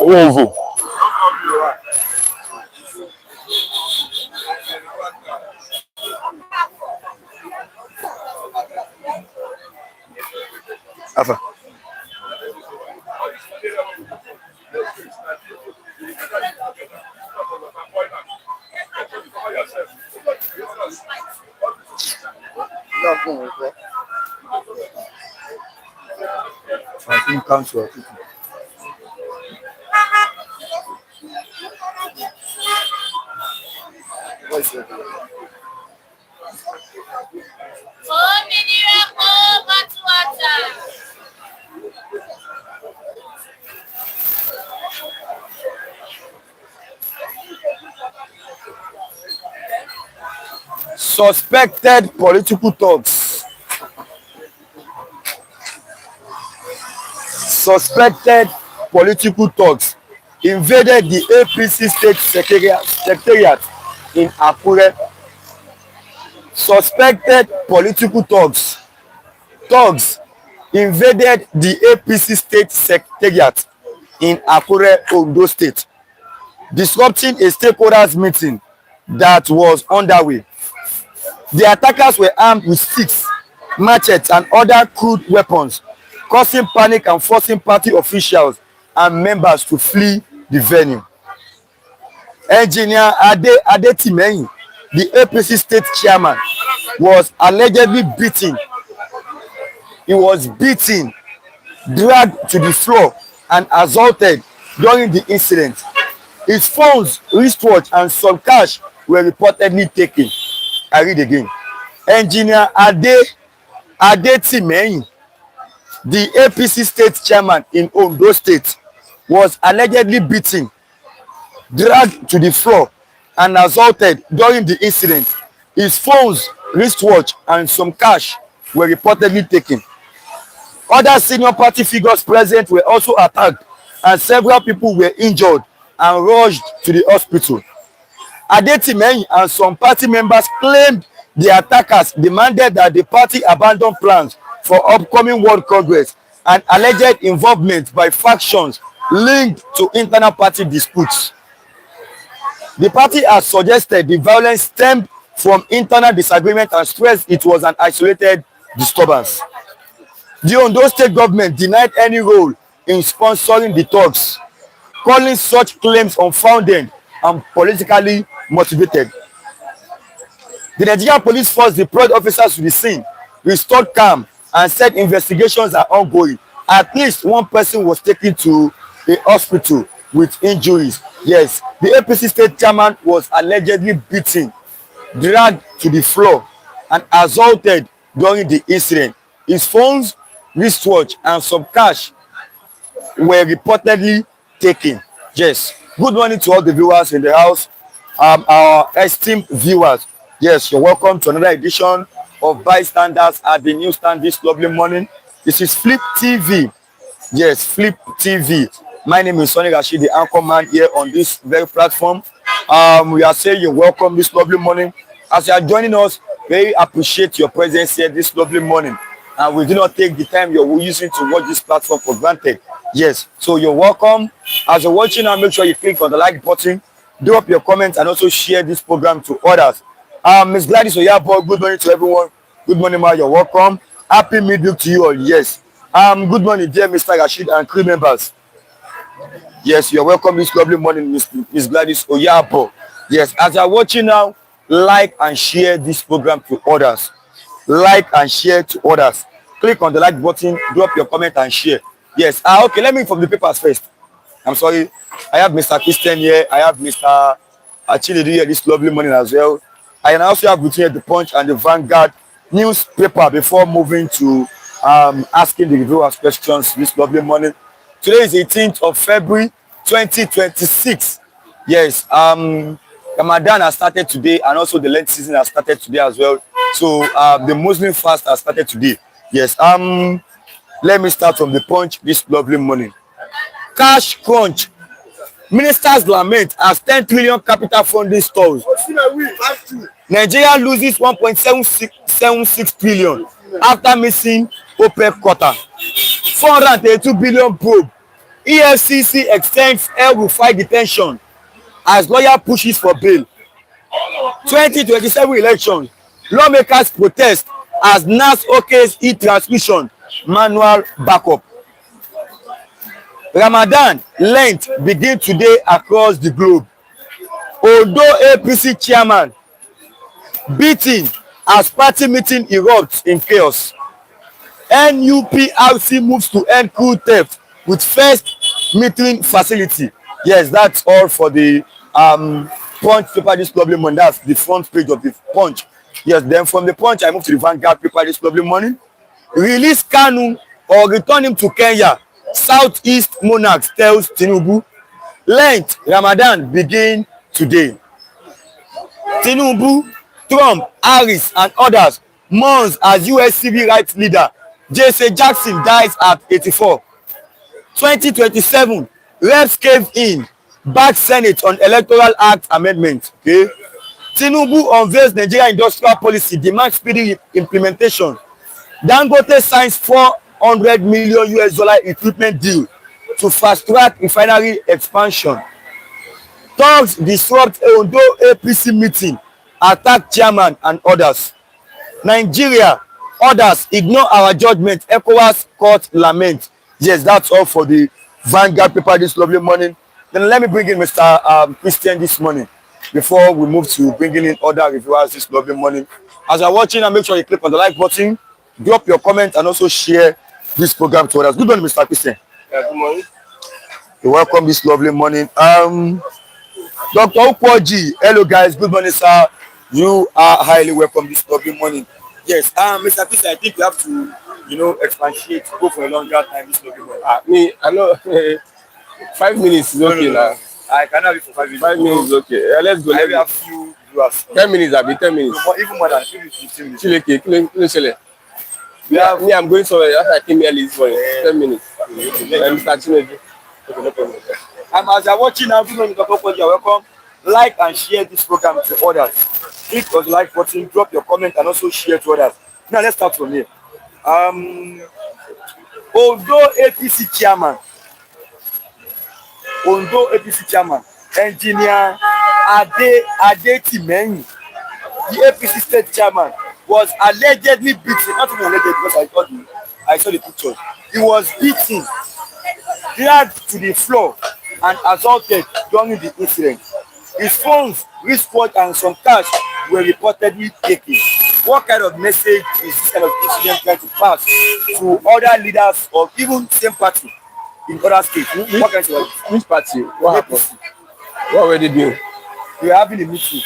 Ovo. Afa. I think council. Suspected political thugs. Suspected political thugs invaded the APC state secretariat in Akure. Suspected political thugs invaded the APC state secretariat in Akure, Ondo State, disrupting a stakeholders meeting that was underway. The attackers were armed with sticks, machetes, and other crude weapons, causing panic and forcing party officials and members to flee the venue. Engineer Adetimehin, the APC state chairman, was allegedly beaten. He was beaten, dragged to the floor, and assaulted during the incident. His phones, wristwatch, and some cash were reportedly taken. I read again. Engineer Adetimehin, the APC state chairman in Ondo State, was allegedly beaten, dragged to the floor, and assaulted during the incident. His phones, wristwatch, and some cash were reportedly taken. Other senior party figures present were also attacked, and several people were injured and rushed to the hospital. Adetimehin and some party members claimed the attackers demanded that the party abandon plans for upcoming World Congress and alleged involvement by factions linked to internal party disputes. The party has suggested the violence stemmed from internal disagreement and stressed it was an isolated disturbance. The Ondo State government denied any role in sponsoring the talks, calling such claims unfounded and politically motivated. The Nigerian police force deployed officers to the scene, restored calm, and said investigations are ongoing. At least one person was taken to a hospital with injuries. Yes, the APC state chairman was allegedly beaten, dragged to the floor, and assaulted during the incident. His phones, wristwatch, and some cash were reportedly taken. Yes, good morning to all the viewers in the house, our esteemed viewers. Yes, you're welcome to another edition of Bystanders at the newsstand this lovely morning. This is Flip TV. Yes, Flip TV. My name is Sonny Rashid, the anchor man here on this very platform. We are saying you're welcome this lovely morning. As you are joining us, very appreciate your presence here this lovely morning. And we do not take the time you're using to watch this platform for granted. Yes, so you're welcome. As you're watching now, make sure you click on the like button, drop your comments, and also share this program to others. Ms. Gladys Oyabo, good morning to everyone. Good morning, ma. You're welcome. Happy midweek to you all. Yes. Good morning, dear Mr. Rashid and crew members. Yes, you're welcome this lovely morning, Ms. Gladys Oyabo. Yes, as you're watching now, like and share this program to others. Like and share to others. Click on the like button, drop your comment and share. Yes. Okay, let me inform the papers first. I'm sorry. I have Mr. Christian here. I have Mr. Achilledu here this lovely morning as well. I also have between the Punch and the Vanguard newspaper before moving to asking the viewers questions this lovely morning. Today is 18th of February 2026. Yes, Ramadan has started today, and also the Lent season has started today as well. So the Muslim fast has started today. Yes. Let me start from the Punch this lovely morning. Cash crunch. Ministers lament as 10 trillion capital funding stalls. Nigeria loses 1.76 trillion after missing OPEC quota. 432 billion probe EFCC extends El-Rufai detention as lawyer pushes for bail. 2027 election, lawmakers protest as NAS OK's e-transmission manual backup. Ramadan Lent begin today across the globe. Ondo APC chairman beaten as party meeting erupts in chaos. NUPRC moves to end crew theft with first metering facility. Yes, that's all for the Punch paper this lovely morning. That's the front page of the Punch. Yes, then from the Punch I move to the Vanguard paper this lovely morning. Release Kanu or return him to Kenya. Southeast monarchs tells Tinubu. Lent Ramadan begin today. Tinubu, Trump, Harris and others mourns as US civil rights leader J.C. Jackson dies at 84. 2027 reps cave in, back Senate on Electoral Act amendment. Okay. Tinubu unveils Nigeria industrial policy, demands speedy implementation. Dangote signs $400 million equipment deal to fast track refinery expansion. Thugs disrupt Ondo APC meeting, attack chairman and others. Nigeria, others ignore our judgment, ECOWAS court lament. Yes, that's all for the Vanguard paper this lovely morning. Then let me bring in Mr. Christian this morning before we move to bringing in other reviewers this lovely morning. As you're watching, make sure you click on the like button, drop your comment, and also share this program to others. Good morning, Mr. Christian. Yeah, good morning. You're welcome this lovely morning. Dr. Ukwoji, hello guys, good morning, sir. You are highly welcome this lovely morning. Yes, Mr. Christian, I think you have to, expatiate, go for a longer time this lovely morning. I know 5 minutes is okay now. I cannot be for 5 minutes. 5 minutes is okay. Let's go. I will have few viewers. 10 minutes, I'll be 10 minutes. Even more than 15 minutes. Chile. Me, I'm going somewhere. After I came early this morning. 10 minutes. I'm starting. Okay, no problem. As you're watching now, Dr. Ukwoji, you're welcome. Like and share this program to others. Click on the like button, drop your comment, and also share to others. Now let's start from here. Ondo APC chairman, engineer Adetimehin, the APC state chairman, was allegedly beaten. Not even alleged because I saw the pictures. He was beaten, dragged to the floor, and assaulted during the incident. His phones, wristwatch, and some cash were reportedly taken. What kind of message is this kind of incident trying to pass to other leaders or even same party in other states? What kind of which party? What happened? What were they doing? They were having a meeting.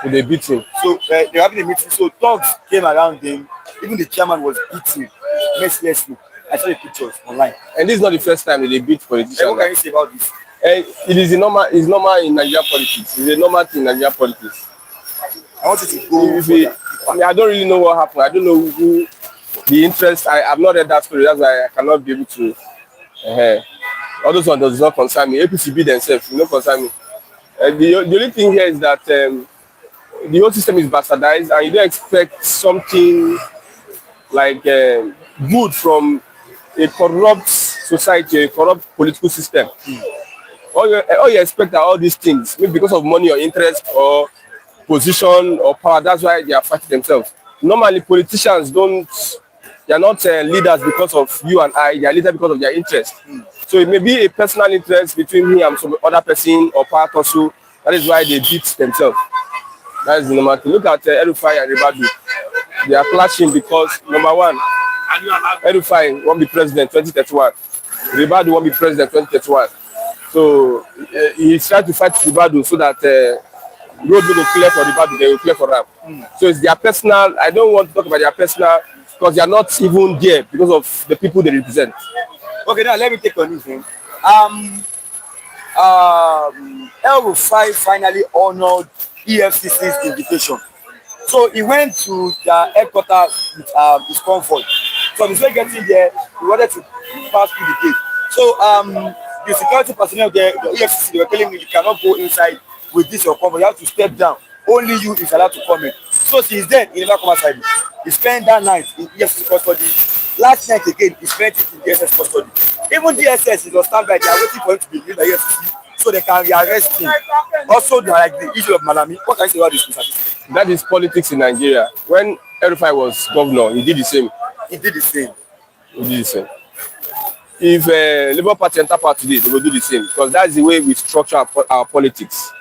So they beat him. So they were having a meeting. So thugs came around them. Even the chairman was beaten mercilessly. I saw the pictures online. And this is not the first time that they beat politicians. What can you say about this? It is it's normal in Nigerian politics. It's a normal thing in Nigerian politics. I want you to go. I don't really know what happened. I don't know who the interest. I've not read that story. That's why I cannot be able to. All those ones does not concern me. APC beat themselves. No concern me. The only thing here is that the whole system is bastardized, and you don't expect something like good from a corrupt society, a corrupt political system. All you expect are all these things, maybe because of money or interest or position or power. That's why they are fighting themselves. Normally, politicians they are not leaders because of you and I. They are leaders because of their interest. So it may be a personal interest between me and some other person or power also. That is why they beat themselves. That is the normal thing. Look at El-Rufai and Ribadu. They are clashing because, number one, El-Rufai won't be president 2031. Ribadu won't be president 2031. So he's trying to fight Ribadu so that road will clear for Ribadu, they will clear for them. So it's their personal. I don't want to talk about their personal because they are not even there because of the people they represent. Okay, now let me take on this thing. El-Rufai finally honored EFCC's invitation. So he went to the headquarters with his convoy. So on his way getting there, he wanted to pass through the gate. So the security personnel there, the EFCC, they were telling me you cannot go inside with this your convoy. You have to step down. Only you is allowed to come in. So since then, he never come outside. He spent that night in EFCC custody Last night again, he spent it in DSS custody. Even DSS is on standby. They are waiting for him to be released by EFCC so they can rearrest him. Also, like the issue of Malami. What can you say about this, Mr. That is politics in Nigeria. When El-Rufai was governor, he did the same. He did the same. He did the same. If Labour Party enter power today, they will do the same because that's the way we structure our politics.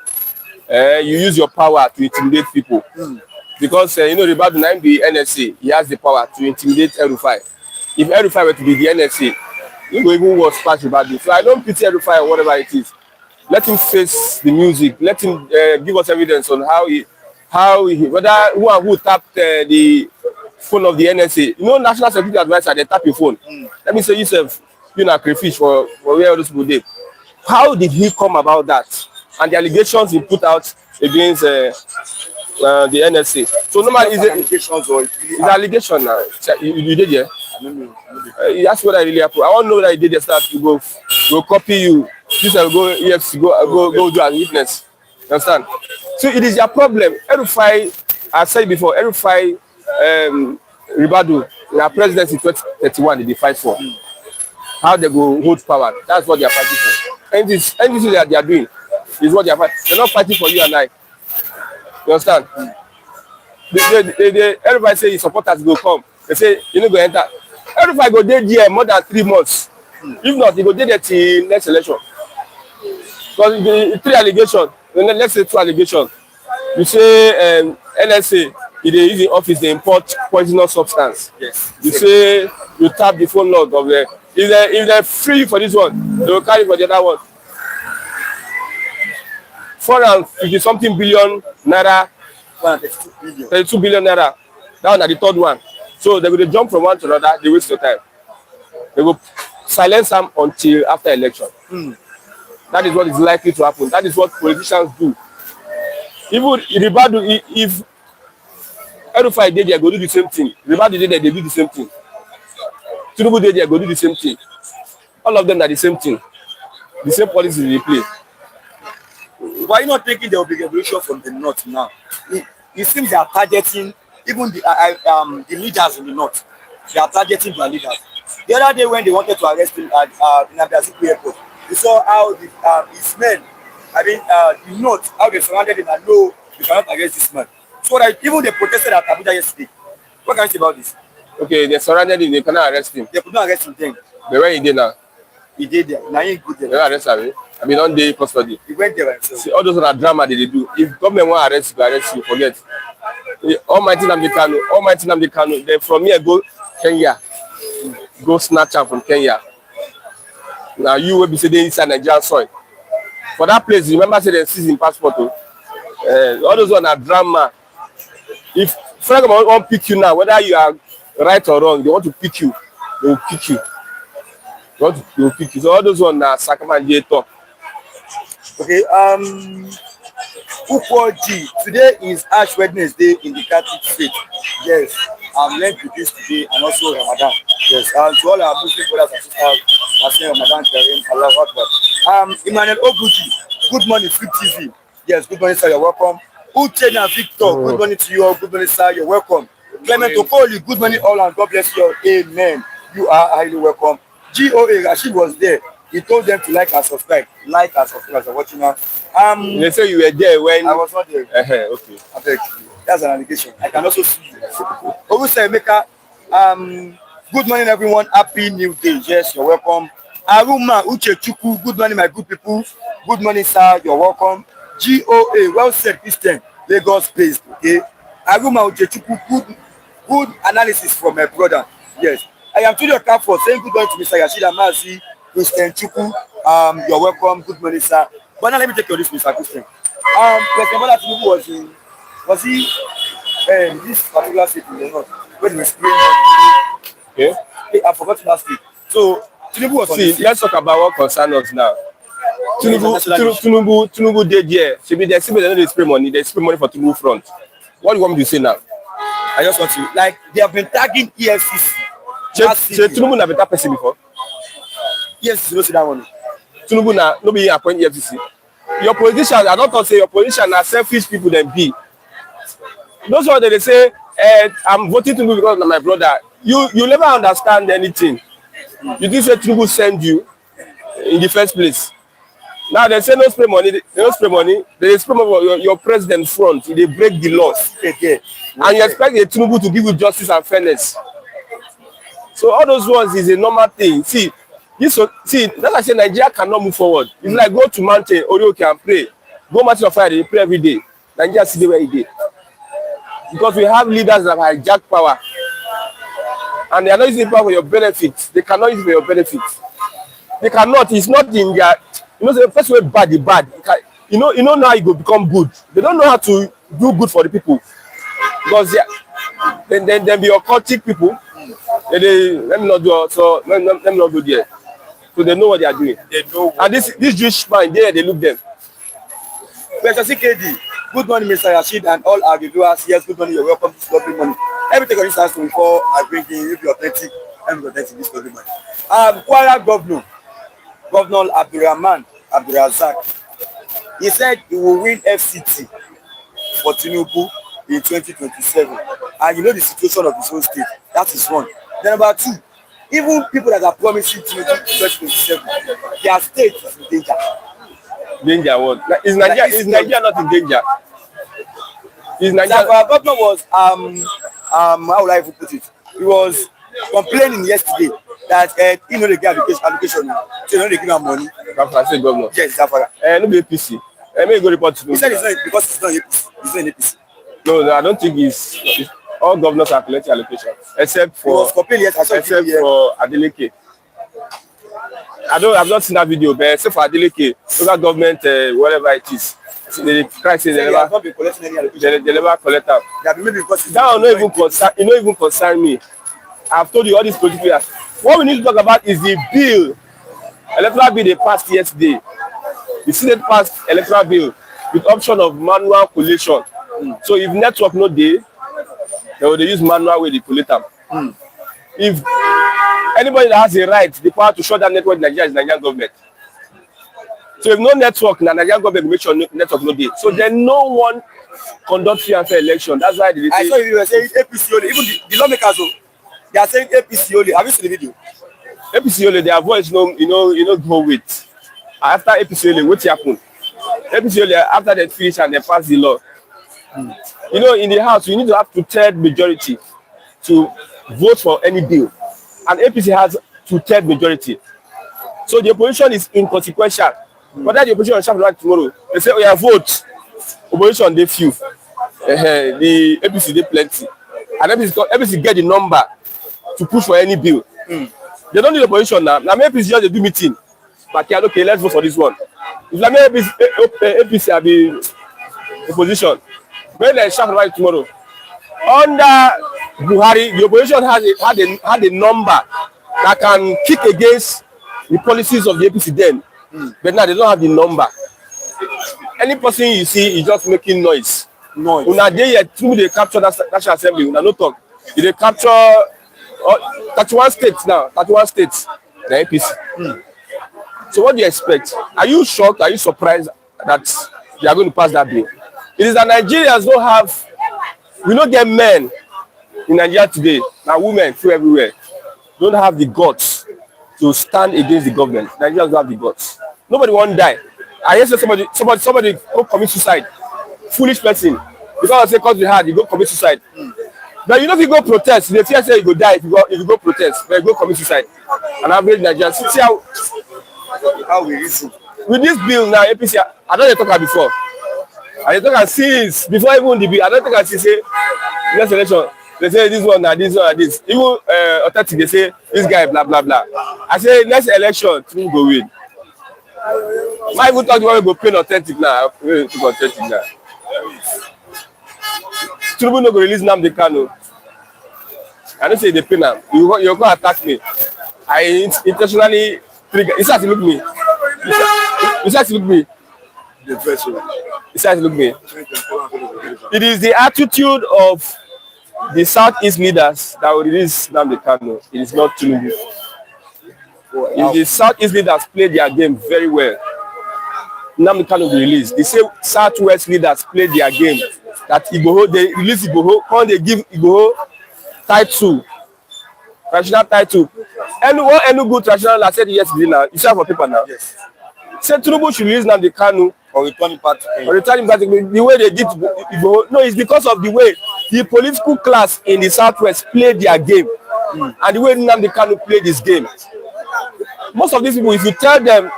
You use your power to intimidate people. Because Ribadu now be NSA, he has the power to intimidate El-Rufai. If El-Rufai were to be the NSA, he will even worse past Ribadu. So I don't pity El-Rufai or whatever it is. Let him face the music. Let him give us evidence on whether who tapped the phone of the NSA. National Security Advisor, they tap your phone. Let me say yourself, a crayfish for where all those people did. How did he come about that? And the allegations he put out against the NSA. So normally it's an allegation now. You did, yeah? That's what I really happen. I want to know that he did start to go copy you. This will go EFC, go do as witness. You understand? So it is your problem. El-Rufai, I said before, El-Rufai, Ribadu, their presidency in 2031, they fight for. How they go hold power. That's what they are fighting for. Anything that they are doing is what they are fighting. They're not fighting for you and I. You understand? Everybody say his supporters go come. They say, go enter. El-Rufai go there more than 3 months. If not, he go there till next election. Because the 3 allegations, let's say 2 allegations. You say NSA, if they use in office, they import poisonous substance. Yes. You say you tap the phone log of the. If they're free for this one, they will carry for the other one. 450 something billion naira. 32 billion naira. That one at the 3rd one. So they will jump from one to another. They waste your time. They will silence them until after election. That is what is likely to happen. That is what politicians do. Even Ribadu, if El-Rufai did there, go do the same thing. Ribadu did there, they do the same thing. Tinubu did there, go do the same thing. All of them are the same thing. The same policy they play. Why are you not thinking there will be revolution from the north now? It seems they are targeting even the leaders in the north. They are targeting their leaders. The other day when they wanted to arrest him at Nasir airport, you saw how his men, the north, how they surrounded him and no, you cannot arrest this man. So that even they protested at Abuja yesterday. What can you say about this? Okay, they surrounded him, they cannot arrest him. They could not arrest him then. But where he did now? He did there. Now he good there. They arrest him. On day custody. He went there himself. See, all those are drama they do. If government want to arrest you, forget. Almighty Nnamdi Kanu, then from here go Kenya. Go snatch him from Kenya. Now you will be sitting inside Nigerian soil. For that place, remember say they seize in passport. All those ones are drama. If Frank want to pick you now, whether you are right or wrong, they want to pick you. They will pick you. They will pick you. So all those ones are Sakaman talk. Okay. Ukoji, today is Ash Wednesday in the Catholic State. Yes. I'm learned to this today and also Ramadan. Yes. And to all our Muslim brothers and sisters, I say Ramadan Kareem, Allah Akbar. Emmanuel Oguji, good morning, Flip TV. Yes, good morning, sir. You're welcome. Uchenna Victor, good morning to you all. Good morning, sir. You're welcome. Clement Okoli, good morning, all, and God bless you all. Amen. You are highly welcome. GOA Rashid was there. He told them to like and subscribe. Like and subscribe as you're watching now. They say you were there when I was not there. Okay. I beg you. That's an allegation. I can also see you. Owusa Emeka, good morning, everyone. Happy New Day. Yes, you're welcome. Aruma Uchechukwu, good morning, my good people. Good morning, sir. You're welcome. GOA, well said, Christian. Lagos based. Okay. Aruma Uchechukwu, good analysis from my brother. Yes. I am Tudio Kafo saying good morning to Mr. Yashida Mazi, Christian Chukwu. You're welcome. Good morning, sir. But now let me take your list, Mr. Christian. President Bola Tinubu was he this particular state in the north when he was spraying on. Okay. I forgot last week. So Tinubu was on. Let's talk about what concerns us now. Tinubu did yeah. They say they spray money. They spray money for Tinubu front. What do you want me to say now? I just want to they have been tagging EFCC. Tinubu na better person before. Yes, you know see that one. Tinubu na no be appoint EFCC. Your politicians, I don't say your politicians are selfish people than be. Those ones they say, I'm voting Tinubu because of my brother. you never understand anything. You think say Tinubu send you in the first place. Now they say no spray money, they don't spray money. They spray money for your president front. They break the laws. And you expect the Tinubu to give you justice and fairness. So all those ones is a normal thing. See, that's why I say Nigeria cannot move forward. It's like go to mountain, Orioke and pray. Go mountain of fire, they pray every day. Nigeria see where it is. Because we have leaders that hijack power. And they are not using power for your benefit. They cannot use it for your benefit. They cannot. It's not in their. You know, the first way bad, the bad. You know now you go become good. They don't know how to do good for the people. Because then be occultic people. Let me not do so. Let me not do there. So they know what they are doing. They know. And this Jewish man there, they look them. Mr. CKD, good morning, Mr. Rashid, and all our viewers. Yes, good morning. You're welcome to Lovely Morning. Everything on this house before I bring in, if you're authentic, I'm authentic this Lovely Morning. Kwara Governor Abdurrahman Abdurazak, he said he will win FCT for Tinubu in 2027. And you know the situation of his own state. That is one. Then number two, even people that are promising Tinubu 2027, their state is in danger. Danger what? Is Nigeria not in danger? Is Nigeria? So our governor was how would I even put it? He was complaining yesterday that he know they get allocation, so you know they give him money. Say governor. Yes, Zafara. No be APC. May go report to me. He said it's not because it's not APC. It's not APC. No, I don't think it's all governors are collecting allocation except for for Adeleke. I've not seen that video, but except for Adeleke, local government, whatever it is, they try to say they never collect them. That will not even concern me. I've told you all these political leaders. What we need to talk about is the bill, electoral bill they passed yesterday. The Senate passed electoral bill with option of manual collation. So if network no dey, they will use manual way to collate them. If anybody that has a right, the power to shut down network in Nigeria is Nigerian government. So if no network, the Nigerian government will make sure network no dey. So then no one conduct free and fair election. That's why they say. I saw you were saying APC only. Even the lawmakers, they are saying APC only. Have you seen the video? APC only, their voice no go with. After APC only, what happened? APC only, after they finish and they pass the law. You know, in the house, you need to have 2/3 majority to vote for any bill. And APC has 2/3 majority. So the opposition is inconsequential. But that the opposition shall right tomorrow. They say, oh yeah, vote. Opposition, they few. The APC, they plenty. And APC get the number to push for any bill. They don't need opposition now. Now APC just do meeting. But okay, let's vote for this one. If APC have the opposition, when they shall right tomorrow. Under Buhari, the opposition had a number that can kick against the policies of the APC then. But now they don't have the number. Any person you see is just making noise. Una dey through they capture that National Assembly, una no talk. They capture 31 states now, 31 states, the APC. So what do you expect? Are you shocked? Are you surprised that they are going to pass that bill? It is that Nigerians don't have, we don't get men in Nigeria today, now women through everywhere, don't have the guts to stand against the government. Nigerians don't have the guts. Nobody won't die. I hear somebody go commit suicide. Foolish person. Because I say cause hard, you go commit suicide. But you know if you go protest, they fear say you go die if you go protest, but you go commit suicide. And average Nigerians. See how we reason. With this bill now, APC, I don't talk about before. I talk about since before even the bill. I don't think I say next election. They say this one and this one and this. Even authentic, they say this guy blah blah blah. I say next election, Tinubu go win. My even thought you want to go pay authentic now. Authentic now. Tinubu no go release Nnamdi Kanu. I don't say they pay now. You're going to attack me. I intentionally trigger. You start to look me. You start to look me. You start to look me. It is the attitude of the Southeast leaders that will release Nnamdi Kanu. It is not Tinubu. If the Southeast leaders play their game very well, Nnamdi Kanu will be released. The same Southwest leaders play their game. That Igboho, they release Igboho, when they give Igboho title traditional title. Any good traditional, I said yesterday now. You see for paper now. Yes. Say Tinubu should release Nnamdi Kanu Or returning back to Kenya. or returning back the way they did Igboho. No, it's because of the way the political class in the southwest played their game and the way Nnamdi Kanu played his game. Most of these people, if you tell them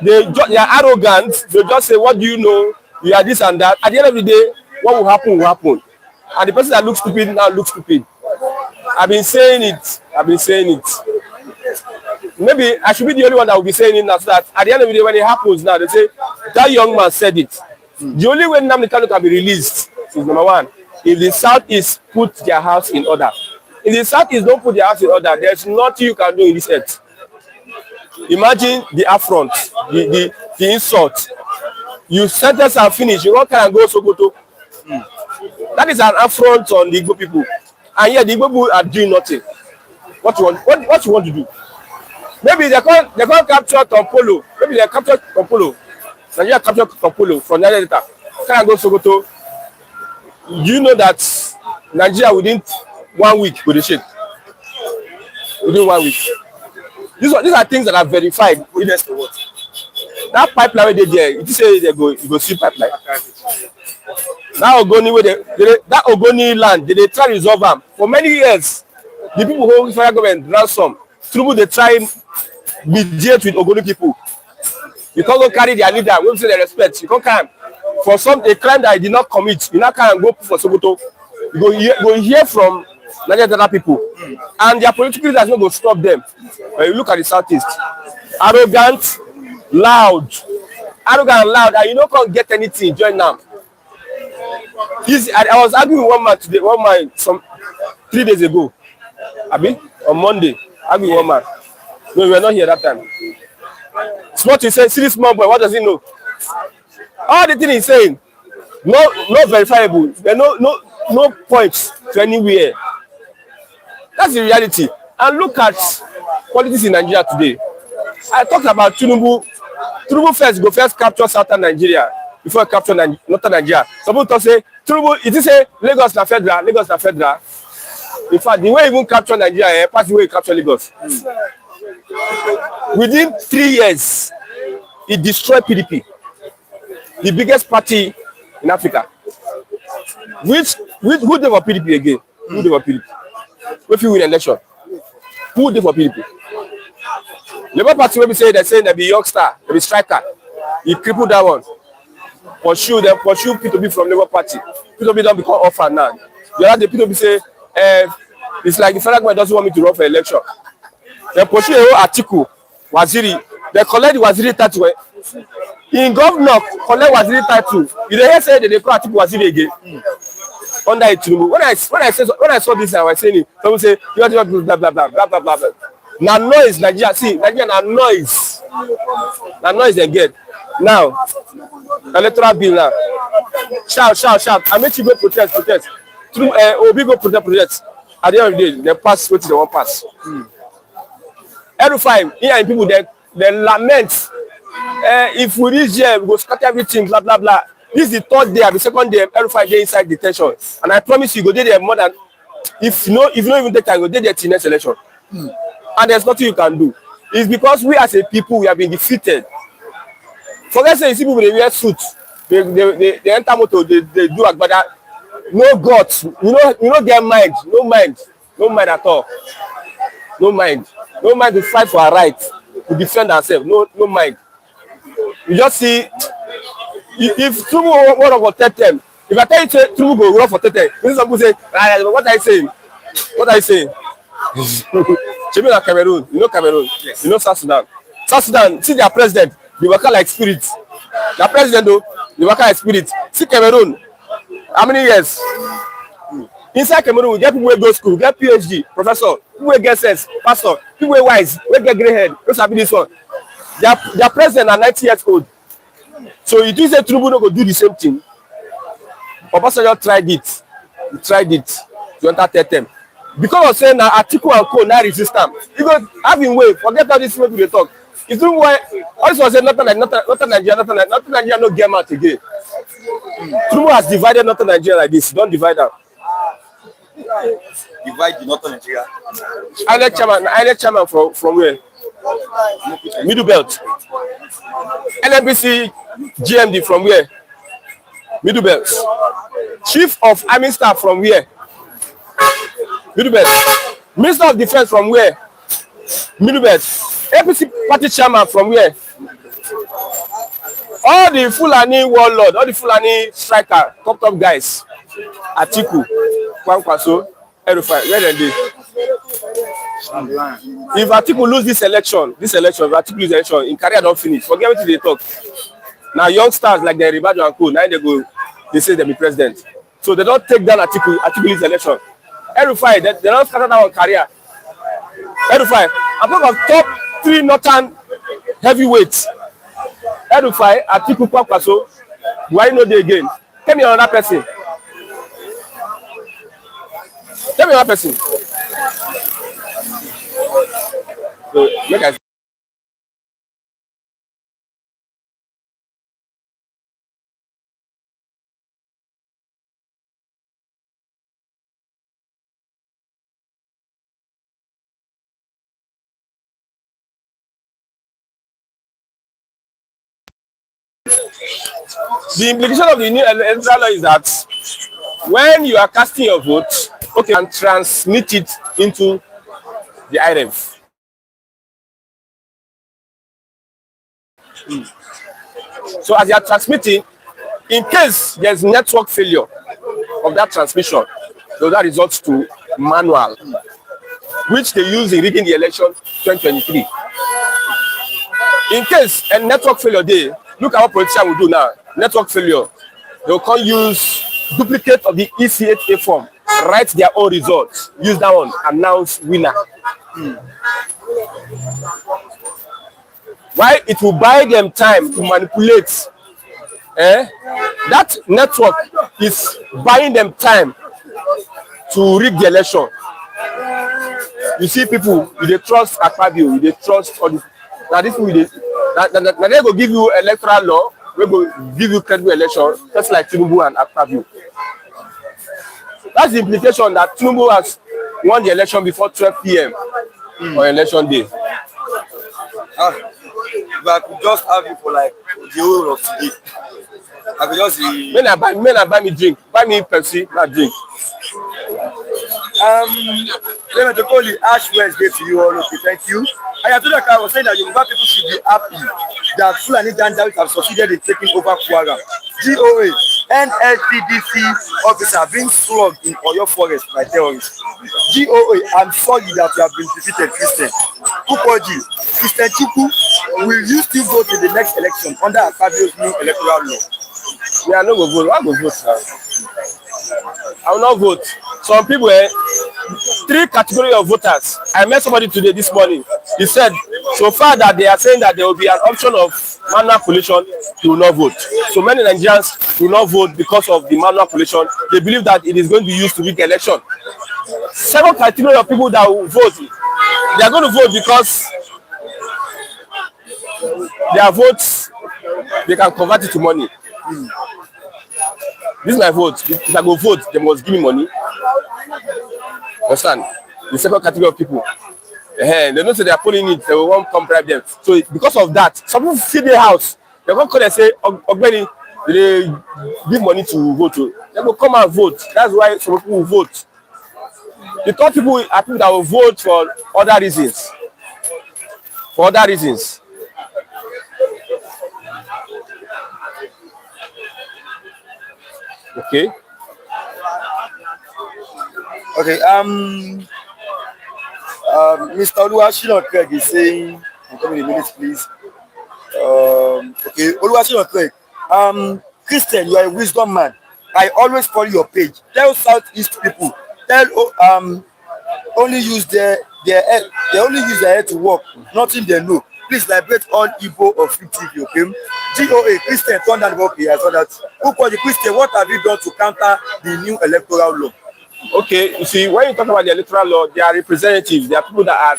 they are arrogant, they just say, what do you know? You are this and that. At the end of the day, what will happen will happen. And the person that looks stupid now looks stupid. I've been saying it. Maybe I should be the only one that will be saying it now, so that at the end of the day, when it happens now, they say, that young man said it. The only way Nnamdi Kanu can be released is number one, if the Southeast put their house in order. If the Southeast don't put their house in order, there's nothing you can do in this earth. Imagine the affront, the insult. You sentence and finish, you don't can go Sokoto. That is an affront on the Igbo people. And yet the Igbo people are doing nothing. What you want to do? Maybe they can't capture Tompolo. Maybe they capture Tompolo. Nigeria capture Tompolo from Nigeria Delta. Can go Sokoto. Do you know that Nigeria within 1 week will shake? Within 1 week. These are things that are verified. Witness to what? That pipeline where they there, you say you go see pipeline. That Ogoni land, they try to resolve them for many years. The people who hold federal government ransom. Through they try mediate with Ogoni people. You can't go carry their leader. We say they respect. You can't come for a crime that he did not commit. You not can go for Sokoto. You go hear from Nigerian people, and their political leaders not going to stop them. When you look at the Southeast, arrogant, loud, and you don't can't get anything. Join them. I was arguing with one man some 3 days ago. On Monday, arguing with one man. No, we were not here that time. Smart, you say, see this small boy, what does he know? All the thing he's saying, no verifiable. There are no points to anywhere. That's the reality. And look at politics in Nigeria today. I talked about Tinubu. Tinubu first capture southern Nigeria before capture northern Nigeria. Some people say Tinubu, it is say Lagos na federal. In fact, the way he even capture Nigeria, pass the way he capture Lagos. Within 3 years, he destroyed PDP, the biggest party in Africa. Who did for PDP again? Who did for PDP? If you win election, who did for PDP? Labour Party will be saying they be youngster, they be striker. He crippled that one. Pursue P2B from Labour Party. P2B don't become orphan now. The other day P2B say, it's like the federal government doesn't want me to run for election. They pursue Attåck, Waziri. They collect the Waziri title. In governor, collect Waziri title. You don't say they call Attåck Waziri again. Under it, when I saw this, I was saying it. Someone say, blah blah blah blah blah blah blah. Now noise, Nigeria. See, Nigeria na noise. Na noise they get. Now, electoral bill now. Shout. I make you go protest. Through Obi go protest. At the end of the day, they pass what they want pass. El-Rufai, here and people they lament. If we reach here, we go scatter everything, blah blah blah. This is the third day, the second day, El-Rufai dey inside detention. And I promise you, go there more than if you don't even take time, go there till next election. And there's nothing you can do. It's because we as a people, we have been defeated. Forget saying people they wear suits, they enter motor, they do agbada. No guts, you know get mind, no mind at all. No mind to fight for our right, to defend ourselves. No mind. You just see, if Tinubu want to protect them, if I tell you Tinubu go run for Tete, some people say, what are you saying? What are you saying? Cameroon, you know Cameroon, yes. You know South Sudan, see their president, they work like spirit. Their president though, they work like spirit. See Cameroon, how many years? Inside Cameroon, we get people who go to school, get PhD, professor, people who get sense, pastor, people who wise, who get grey head, those have this one. Their president are 90 years old. So you do say Tinubu no go do the same thing. Obasanjo tried it. He tried it to enter third term. Because of saying that Attåck and Co now resist them. Because having way, forget all this people they talk. It's not why also say nothing Nigeria no get out again. Tinubu has divided Northern Nigeria like this. Don't divide them. divide the northern Nigeria. INEC chairman from where? Middle Belt. NNPC GMD from where? Middle Belt. Chief of Army Staff from where? Middle Belt. Minister of Defense from where? Middle Belt. APC party chairman from where? All the Fulani warlord, all the Fulani striker, top guys. Attåck, Kwankwaso, El-Rufai, where are they? If Attåck lose this election, if Attåck lose the election, in career don't finish. Forget what they talk. Now youngsters like the Ribadu and Co, now they say they be president. So they don't take down Attåck lose the election. El-Rufai, they don't scatter down on career. El-Rufai, I'm talking of top 3 northern heavyweights. El-Rufai, Attåck, Kwankwaso, why no they again? Tell me another person. Tell me another person. So, make I the implication of the new electoral law is that when you are casting your vote, okay, and transmit it into the IREV. So as you are transmitting, in case there's network failure of that transmission, so that results to manual, which they use in rigging the election 2023. In case a network failure day, look at what politicians will do now. Network failure, they will come use duplicate of the EC8A form, write their own results, use that one, announce winner. Why it will buy them time to manipulate. That network is buying them time to rig the election. You see people, they trust Akpabio, they trust all this. Now this will now they go give you electoral law, we go give you credible election, just like Tinubu and Akpabio. That's the implication that Tinubu has won the election before 12 p.m. on election day. If I could just have you for like the whole of today, I could just see. Men buy me drink, buy me Pepsi, not drink. Let me call the Ash Wednesday to you all. Okay, thank you. I was saying that Yoruba people should be happy that Fulani Janjaweed have succeeded in taking over Kwara. GOA, NSCDC officer being slugged in Oyo Forest by terrorists. GOA, I'm sorry that you have been defeated, Christian. Kukoji, Christian Chukwu, will you still vote in the next election under Akpabio's new electoral law? We are not going to vote. I will vote now. I will not vote. Some people, 3 categories of voters. I met somebody today, this morning. He said, so far that they are saying that there will be an option of manual collation, he will not vote. So many Nigerians will not vote because of the manual collation. They believe that it is going to be used to win the election. 7 categories of people that will vote, they are going to vote because their votes, they can convert it to money. This is my vote. If I go vote, they must give me money. Understand? The second category of people, they don't say they are pulling it, they won't come bribe them. So because of that, some people see their house, they come and say, Ogbeni, they give money to vote. They will come and vote. That's why some people will vote. The third people are people that will vote for other reasons. For other reasons. Okay. Okay. Mr. Oluwashina Craig is saying, I'm coming in a minute, please. Okay, Oluwashina Craig. Christian, you are a wisdom man. I always follow your page. Tell Southeast people. Only use their head. They only use their head to work. Nothing they know. Please liberate all Igbo of Free TV, okay? GOA, Christian, turn down the okay, I saw that. Who called the Christian? What have you done to counter the new electoral law? Okay, you see, when you talk about the electoral law, they are representatives. They are people that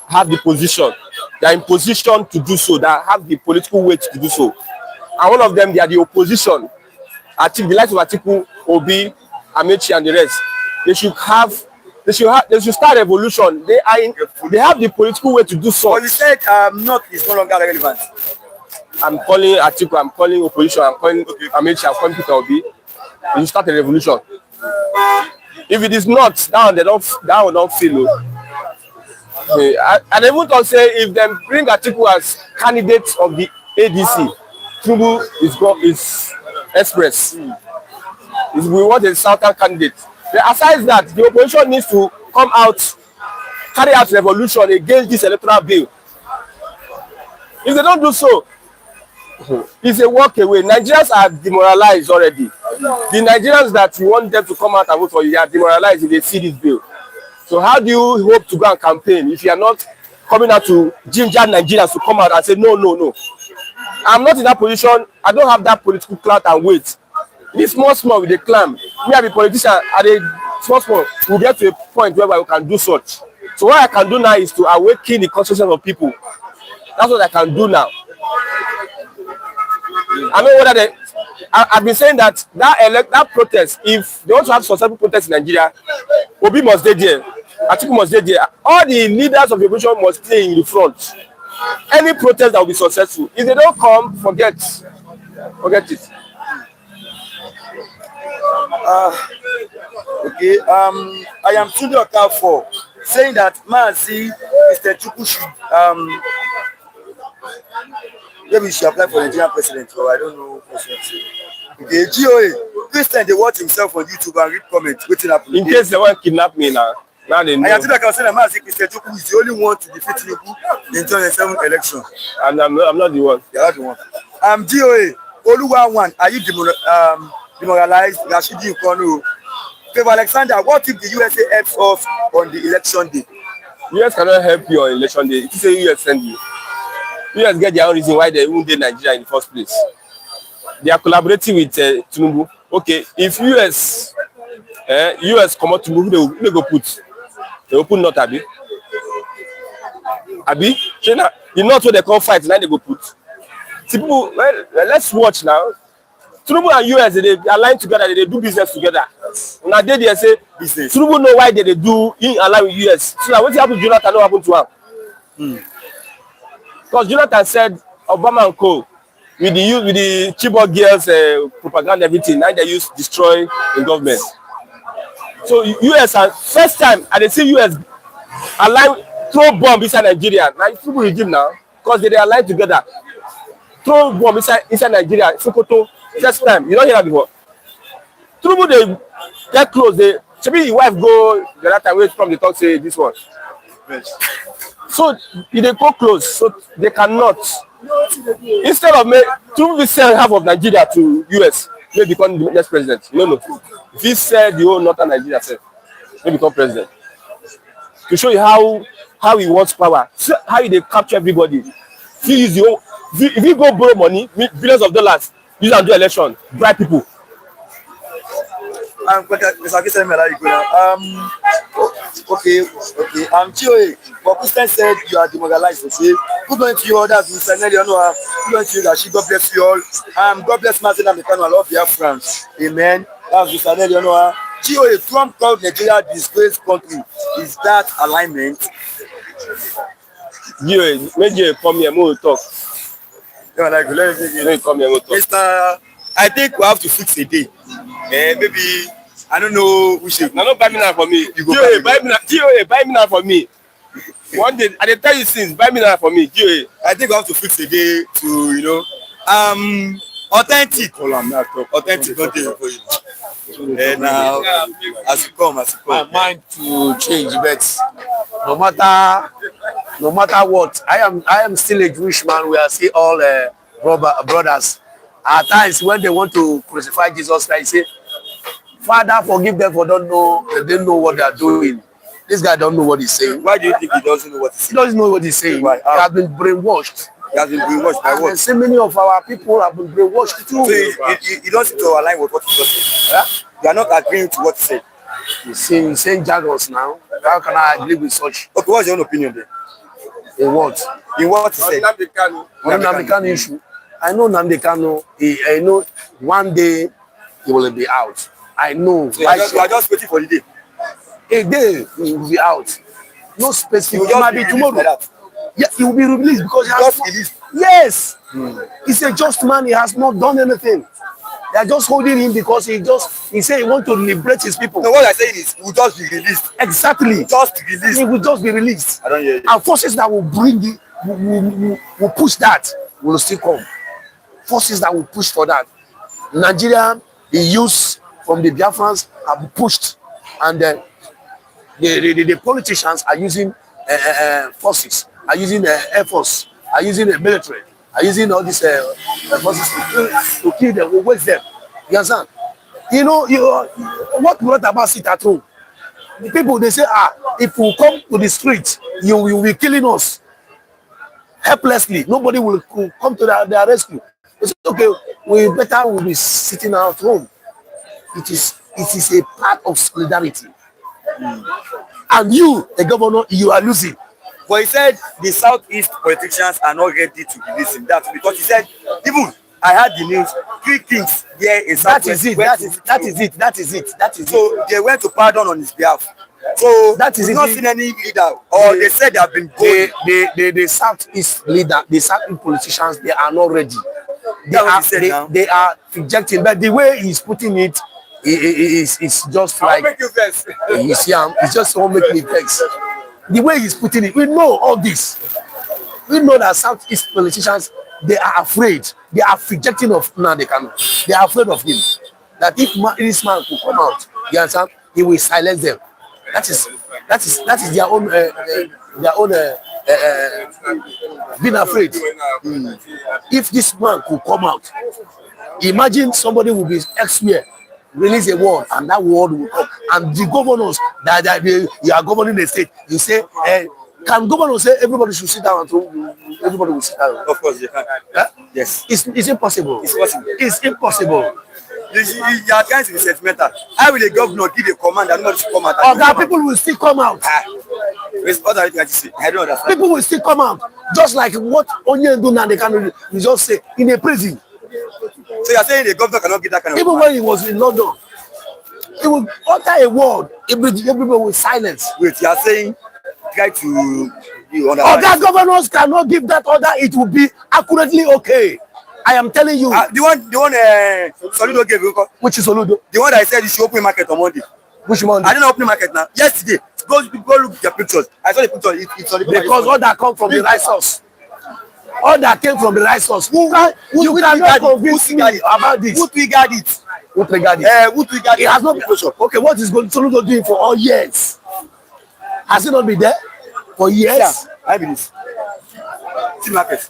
have the position. They are in position to do so, that have the political weight to do so. And one of them, they are the opposition. I think the likes of Atiku, Obi, Amechi, and the rest. they should start a revolution. They have the political way to do so. But you said North is no longer relevant. I'm calling Attåck, I'm calling opposition, I'm calling Amechi, I'm calling Peter Obi. You start a revolution. If it is not, that will not feel. And even to say if they bring Attåck as candidate of the ADC, Tinubu is express. We want a southern candidate. But aside that, the opposition needs to come out, carry out revolution against this electoral bill. If they don't do so, it's a walk away. Nigerians are demoralized already. The Nigerians that you want them to come out and vote for you are demoralized if they see this bill. So how do you hope to go and campaign if you are not coming out to ginger Nigerians to come out and say no, no, no? I'm not in that position. I don't have that political clout and weight. This small with the climb. Me as a politician, at a small, we'll get to a point where we can do such. So what I can do now is to awaken the consciousness of people. That's what I can do now. I know whether I've been saying that protest, if they want to have successful protest in Nigeria, Obi must stay there. Attåck must stay there. All the leaders of the opposition must stay in the front. Any protest that will be successful, if they don't come, forget it. Okay. I am Tunde Okafor saying that Mr. Chukwu should maybe he should apply for Nigerian president, or I don't know. Okay, GOA, Christian, they watch himself on YouTube and read comments. Waiting up. In case they want to kidnap me now they know. I am Tunde Okafor saying that Christian Chukwu is the only one to defeat Tinubu in 2007 election. And I'm not the one. You're not the one. GOA, Oluwa1, are you demoralized? Rashidi Ukonu. Favor Alexander, what if the USA helps us on the election day? US cannot help you on election day. If you say US send you, US get their own reason why they won't get Nigeria in the first place. They are collaborating with Tinubu. Okay, if US come out Tinubu, they go put. They will put not Abi. China, the not what they call fight, now they go put. See people, well, let's watch now. Tinubu and US, they align together, they do business together. Now they say business. Tinubu know why they do in align with US. So now what happened to Jonathan, what happened to him? Because Jonathan said Obama and co with the Chibok girls propaganda everything, now they use destroy the government. So US are first time and they see US align throw bomb inside Nigeria. Now it's Tinubu regime now because they align together. Throw bomb inside Nigeria, Sokoto. First time, you don't hear that before. Tinubu they get close. Maybe your wife go the other time wait from the talk say this one. Yes. So they go close, so they cannot. Instead of Tinubu sell half of Nigeria to US, they become the next president. No. If he sell the whole northern Nigeria, they become president. To show you how he wants power, so how they capture everybody. If you go borrow money, billions of dollars. Use and do election, bribe people. Okay. GOA, but Christian said you are demoralized. Okay, good morning to you all. That's Mr. Nelly. Good morning to you, Gashi. God bless you all. God bless Martin and Mekano. I love your friends. Amen. That's Mr. Nelly. GOA, Trump called Nigeria disgraced country. Is that alignment? GOA, make you come here, more talk. Mr. I think we have to fix a day. Maybe I don't know which. No, buy me now for me. GOA, buy me now for me. One day, I tell you since, buy me now for me. GOA. I think we have to fix a day to authentic. Authentic, not day for you. Now, as you come. My mind to change, but no matter what, I am still a Jewish man. We are still all brothers. At times when they want to crucify Jesus Christ, say, Father, forgive them for they don't know what they are doing. This guy don't know what he's saying. Why do you think he doesn't know what he's saying? He doesn't know what he's saying. Why? He has been brainwashed. He has been brainwashed by what? So many of our people have been brainwashed too. So he doesn't align with what he said. Yeah? You are not agreeing to what he said. He's saying jargons now. How can I agree with such? Okay, what's your own opinion then? In what? In what he said? On Nnamdi Kanu issue. I know Nnamdi Kanu. I know one day he will be out. I know. So you are just waiting for the day. a day he will be out. No space. He will It might just be be tomorrow. like that. Yeah, he will be released because he has Just not, released. yes. He's a just man. He has not done anything. They are just holding him because he said he want to liberate his people. No, what I'm saying is, he will just be released. Exactly. Just released. He will just be released. I don't hear you. And forces that will bring the will push that will still come. Forces that will push for that. Nigeria, the youth from the Biafrans have pushed, and the politicians are using forces, are using air force, are using the military, are using all these forces to kill them, to waste them. You understand? You know, what brought about it at home? The people, they say, if we come to the street, you will be killing us helplessly. Nobody will come to their rescue. They say, okay, we better will be sitting at home. It is a part of solidarity. And you, the governor, you are losing. But he said the Southeast politicians are not ready to release him. That because he said, even I had the news, 3 kings here in Southwest. That is it. So they went to pardon on his behalf. So that is we've not seen any leader, or they said they have been going. The Southeast leader, the Southeast politicians, they are not ready. They are rejecting. But the way he's putting it is just like, I'll make you vex. you see, it's just won't make me vex. The way he's putting it, we know all this. We know that Southeast politicians, they are afraid. They are rejecting of Nnamdi Kanu. They are afraid of him. That if this man could come out, you understand, he will silence them. That is their own being afraid. If this man could come out, imagine somebody will be elsewhere, release a word, and that word will come. And the governors that you are governing the state, you say, can governors say everybody should sit down and everybody will sit down? Of course, you can. Huh? Yes. It's impossible. It's possible. It's impossible. You are trying to be sentimental. How will the governor give a command and nobody should come out? Other people will still come out. What are you trying to say? I don't understand. People will still come out. Just like what Onyendu and they can just say in a prison. So you are saying the governor cannot give that kind of Even when he was in London, he will utter a word, everybody will silence. Wait, you are saying try to other governors cannot give that order, it will be accurately okay. I am telling you. The one Soludo gave you. Which is Soludo? The one that I said you should open market on Monday. Which Monday? I didn't open market now. Yesterday. Go look at the pictures. I saw the picture. It's on the because all that come from the right source. All that came from the right source. You cannot convince me about this. Who triggered it? Who triggered it? Who triggered it? It has not been. Okay, what is Soludo doing for all years? Has it not been there for years? Yeah, I believe. See market.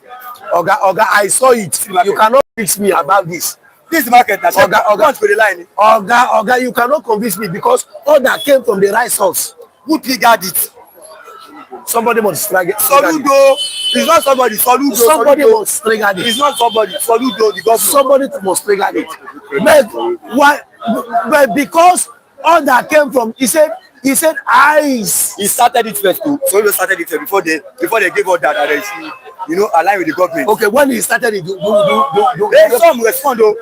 Oga, I saw it. You cannot convince me about this. This market. Oga, you cannot convince me because all that came from the right source. Who triggered it? Somebody must trigger it. Soludo. It's not somebody. Soludo. Somebody must trigger it. It's not somebody. Soludo. The governor. Somebody must trigger it. But why? But because all that came from, he said eyes. He started it first too. Soludo started it before they gave out that align with the government. Okay, when he started it, some respond though.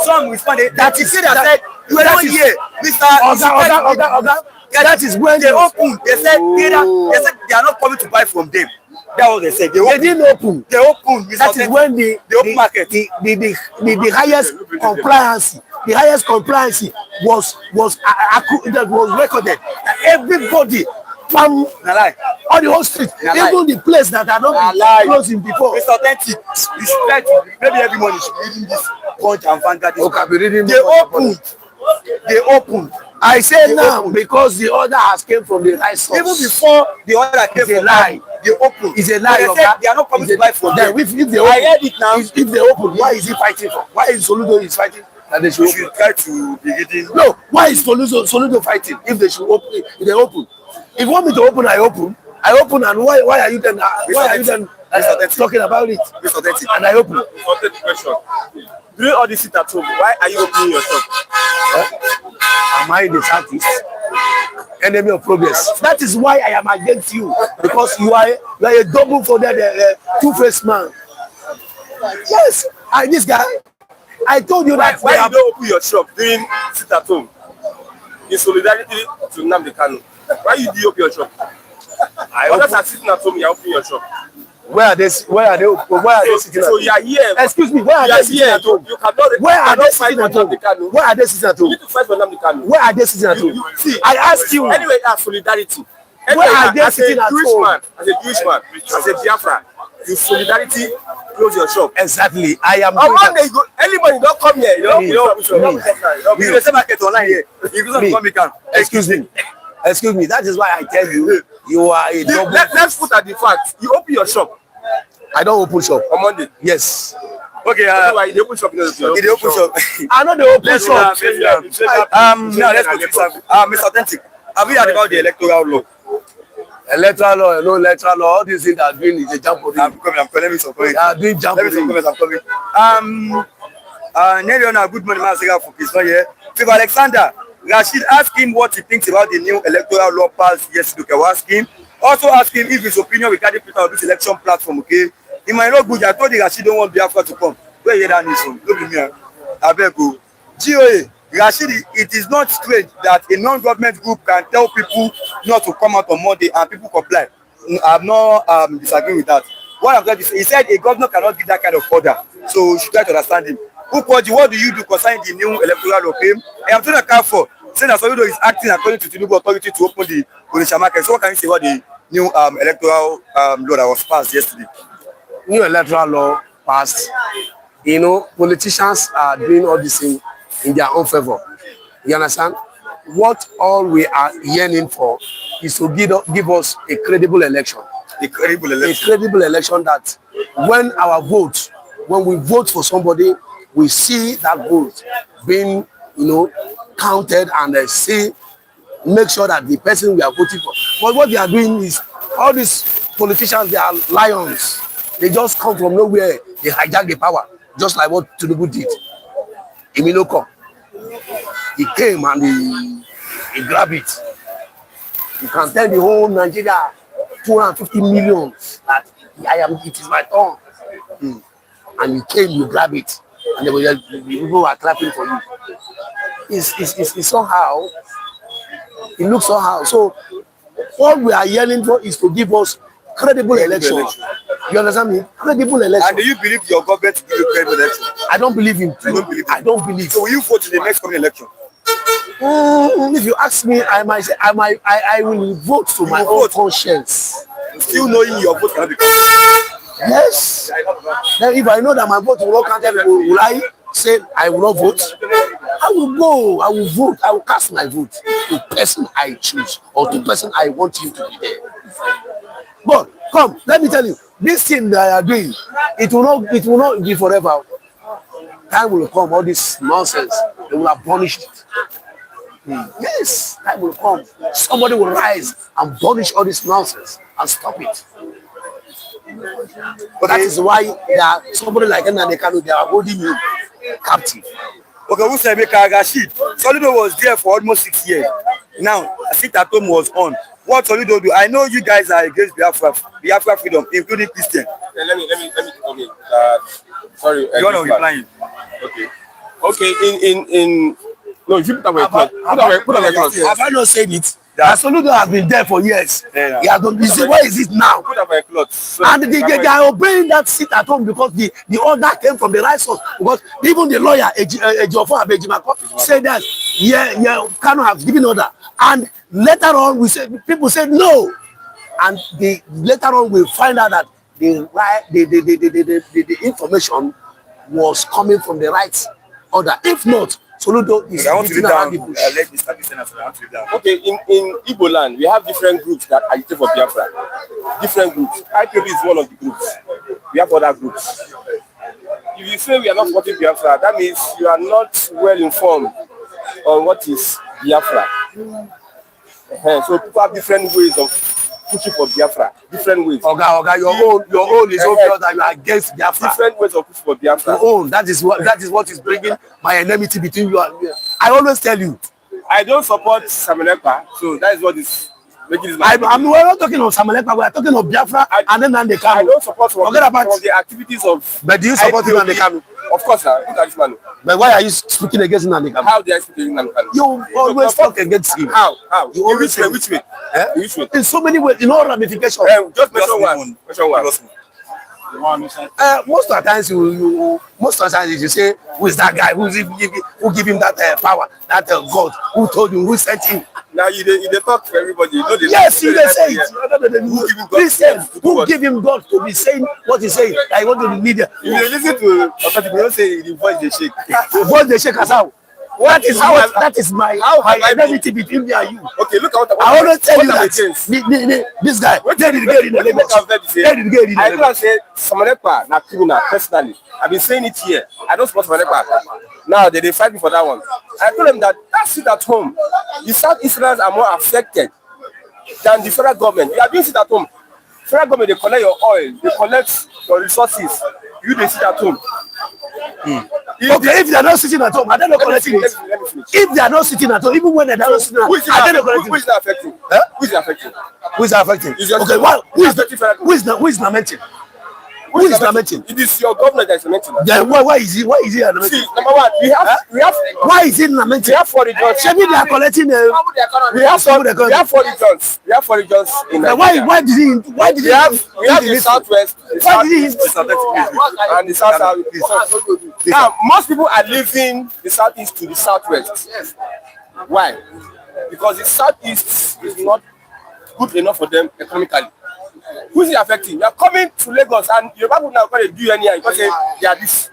Some respond. That is that said you were not here, Mr. Oga. That is when they opened. They said they are not coming to buy from them. That was they said. They didn't open. They opened. That is when the open market. The highest compliance was recorded. Everybody from all the whole street, even the place that are not closing before. It's authentic. You should try to maybe every morning you should be reading this Punch and Vanguard. Okay, be reading. They opened. I say now because the order has came from the right source. Even before the order came from lie. They open. It's a lie. They are not coming to buy from them. If they open, I heard it now. If they open, why is he fighting for? Why is Soludo is fighting? That they should try to be reading. No, why is Soludo fighting? If they should open, if they open. If you want me to open, I open. And why are you then? Talking about it? And I open. Question. During all this sit at home, why are you opening your shop? Am I the Southeast? Enemy of progress. That is why I am against you, because you are a double for the two-faced man. Yes, this guy. I told you that. Why you don't open your shop during sit at home? in solidarity to Nnamdi Kanu. Why you do open your shop? Others are sitting at home, you are opening your shop. Where are they sitting at So you are here. Excuse me, where are they sitting at home? You cannot. Where are they sitting at home? Where are they sitting at home? You need to fight for Nnamdi Kanu. Where are they sitting at home? See, I ask you. Anyway, that's solidarity. Where are they sitting at home? As a Jewish man, as a Biafra, in solidarity, close your shop. Exactly. I am. Anybody don't come here. You don't say market online here. Excuse me. That is why I tell you, you are a double. Let's put at the fact. You open your shop. I don't open shop on Monday. Yes. Okay. You open shop. You open shop. I know the open shop. Now let's go to this. Mr. Authentic, have you heard about the electoral law? Electoral law, no electoral law. All these things are doing is a jump for I'm coming. Let me They are doing jump for I'm coming. Neriona, good morning, Masega for He's not here. Favor Alexander, Rashid asked him what he thinks about the new electoral law passed yesterday. Okay, ask him. Also ask him if his opinion regarding Peter Obi's election platform, okay? He might not good. I told you Rashid don't want Biafra to come. Where you hear that news from? Look at me. I beg you. GOA, Rashid, it is not strange that a non-government group can tell people not to come out on Monday and people comply. I'm not disagreeing with that. What I'm trying to say, he said a governor cannot give that kind of order. So you should try to understand him. Upoji, what do you do concerning the new electoral law? Okay? I am telling a car for saying that Soludo is acting according to Tinubu authority to open the Onitsha market. So what can you say about the new electoral law that was passed yesterday? New electoral law passed. You know, politicians are doing all this in their own favor. You understand? What all we are yearning for is to give us a credible election. A credible election. A credible election that when we vote for somebody, we see that vote being, counted and make sure that the person we are voting for. But what they are doing is, all these politicians, they are lions. They just come from nowhere. They hijack the power, just like what Tinubu did. Emiloko. He came and he grabbed it. You can tell the whole Nigeria 250 million that it is my turn. And you came, you grab it, and the people were clapping for you. It's somehow, it looks somehow. So all we are yelling for is to give us credible election. You understand me? Credible election. And do you believe your government will give you credible election? I don't believe him. I don't believe. So will you vote in the next coming election? If you ask me, I will vote to my own conscience. Still knowing your vote cannot be counted. Yes. Then if I know that my vote will not count, will I say I will not vote? I will go. I will vote. I will cast my vote to the person I choose or to the person I want you to be there. But come, let me tell you, this thing that I are doing, it will not be forever. Time will come. All this nonsense, they will have punished it. Yes, time will come. Somebody will rise and punish all this nonsense and stop it. But that is why somebody like Nnamdi Kanu, they are holding you captive. Okay, who said Rashid? Soludo was there for almost 6 years. Now, sit at home was on. What Soludo do? I know you guys are against Biafra freedom, including Christian. Let me. Okay. Sorry. You want to reply? Okay. In no, if you put away cloth. Put away cloth. Have I not said it? Soludo has been there for years. Yeah. He has been busy. Where is it now? Put away cloth. And they are obeying that sit at home because the order came from the right source. Because even the lawyer, Ejiofor Abejimako, said that Kanu has given order. And later on, people said no. And later on, we find out that the information was coming from the right order. If not, Soludo is beating around the bush. Okay, in Igbo land, we have different groups that agitate for Biafra. Different groups. IPOB is one of the groups. We have other groups. If you say we are not supporting Biafra, that means you are not well informed on what is Biafra. So people have different ways of pushing for Biafra. Different ways. Okay, your own is obvious that you are against Biafra. Different ways of pushing for Biafra. Your own, that is what is bringing my enmity between you and me. I always tell you. I don't support Samanekpa, so that is what is making this. We're not talking of Samanekpa, we are talking of Biafra and then Nnamdi Kanu. I don't support from the activities of. But do you support Nnamdi Kanu? Of course, look at this man. But why are you speaking against Nnamdi Kanu? How did I speak against Nnamdi Kanu? You always talk against him. How? You always say which way? Eh? Which way? In so many ways, in all ramifications. Just mention one. Mention one. Most of the times most of the times you say, who is that guy? Who give him that power? That God who told you, who sent him? Now you talk to everybody. You know yes, you they say it. Listen, who give him God to be saying what he's saying? I want to the media. If you listen to people, don't say the voice they shake. The voice they shake as how? That is my identity between me and you. Okay, look at what I want to tell you that this guy, they did get in the Lagos. I don't say Samanepa na criminal personally. I've been saying it here. I don't support Samanepa. Now they fight me for that one. I told them that sit at home. The South Easterners are more affected than the federal government. You are doing sit at home. Federal government, they collect your oil, they collect your resources. You they sit at home. Okay, if they are not sitting at home, are they not collecting it? If they are not sitting at home, even when they are not sitting at home, are they not collecting it? Who is that affecting? Who is that affecting? Who is that affecting? Okay, who is lamenting? Who is lamenting? It is your governor that is lamenting. Then why is he lamenting? See, number one, we have. Why is he lamenting? We have 40 jobs. Maybe they are collecting. We have 40 jobs. We have 40 jobs in Nigeria. Why did he? We have the southwest, why did he? and the south. Now, most people are leaving the southeast to the southwest. Why? Because the southeast is not good enough for them economically. Who is it affecting? You are coming to Lagos and your people now can't do anything because they are this.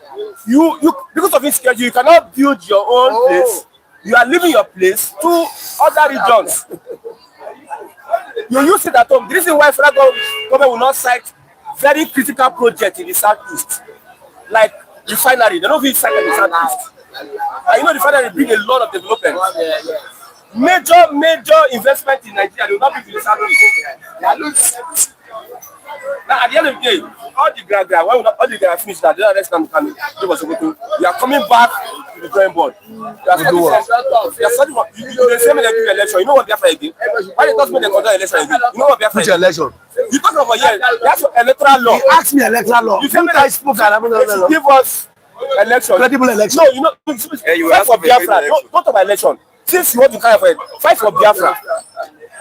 You because of insecurity, you cannot build your own place. You are leaving your place to other regions. You use it at home. The reason why federal government will not cite very critical projects in the southeast, like refinery, they don't even cite in the southeast. And you know the refinery bring a lot of development. Major investment in Nigeria, they will not be in the southeast. Now at the end of the day, all the graduate finish that, the rest can you are coming back to the drawing board. You are studying the same election. You know what they are again? Why they talk about the conduct election again? You know what they are which election? You talk about that's electoral law. You asked me electoral law. You tell me that give us election. Credible election. No, you know, fight for Biafra. Don't talk about election. Since you want to carry for it, fight for Biafra.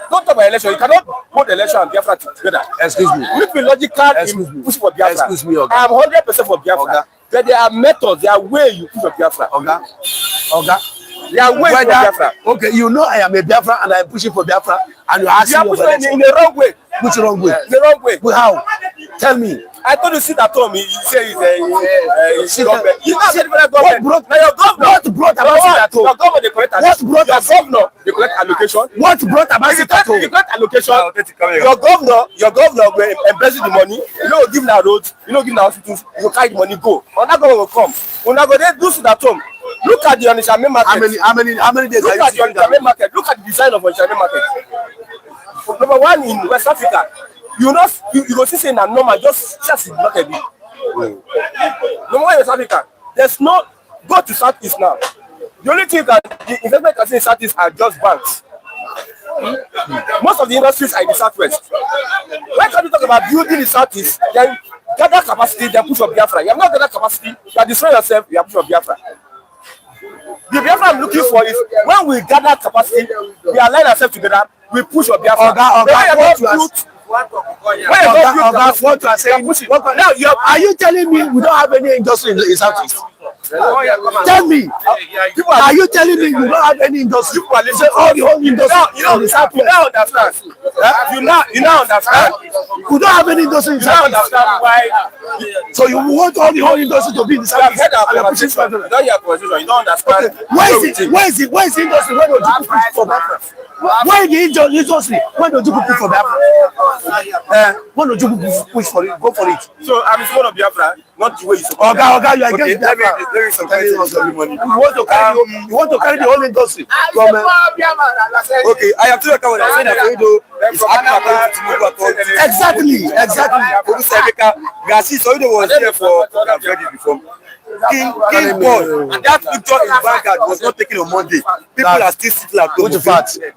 Don't talk about election. You cannot hold the election and Biafra together. Excuse me. You need to be logical in pushing for Biafra. Excuse me, okay. I am 100% for Biafra. But there are methods, there are ways you push for Biafra. Okay. There are ways for Biafra. Okay, you know I am a Biafra and I am pushing for Biafra and you are asking me for election. In the wrong way. Which wrong way? The wrong way. But how? Tell me. I told you sit at home. You say it's government. You not the government. What brought about sit at home? Your government they collect allocation. What brought your governor they collect allocation? What brought about sit at home? They collect allocation. Your governor will embezzle the money. You know, give na roads. You know, give na hospitals. You carry the money go. Another government will come. When I go there, do sit at home. Look at the Onitsha main market. How many days? Look at the Onitsha main market. Look at the design of Onitsha main market. Number one in West Africa. You go see saying that normal, just block a bit. Number one in West Africa, there's no go to Southeast now. The only thing that the investment can say in Southeast are just banks. Most of the industries are in the Southwest. Why can't you talk about building the Southeast? Then gather capacity, then push up Biafra. You have not gathered capacity, you are destroying yourself, you are push up Biafra. The Biafra I'm looking for is when we gather capacity, we align ourselves together, we push up Biafra. What you are saying? Now, are you telling me we don't have any industry in Southeast? Tell me. Are you telling me we don't have any industry? Say all the whole industry in the Southwest. You now understand. You now understand. We don't have any industry in the Southeast. Understand why? So you want all the whole industry to be in the Southeast? You don't hear conversation. You don't understand. Where is the industry? Where do you put for Biafra? Why the industry? Why don't you put for Biafra? Why don't you push for it? Go for it. So I'm in support of Biafra, not the way you support. Okay, you are against Biafra. There is some money. You want to carry the whole industry. Okay, I have to account with that. Exactly. Gasi Soido was here for before. King Paul, and that picture in Vanguard was not taken on Monday. People are still sitting at home.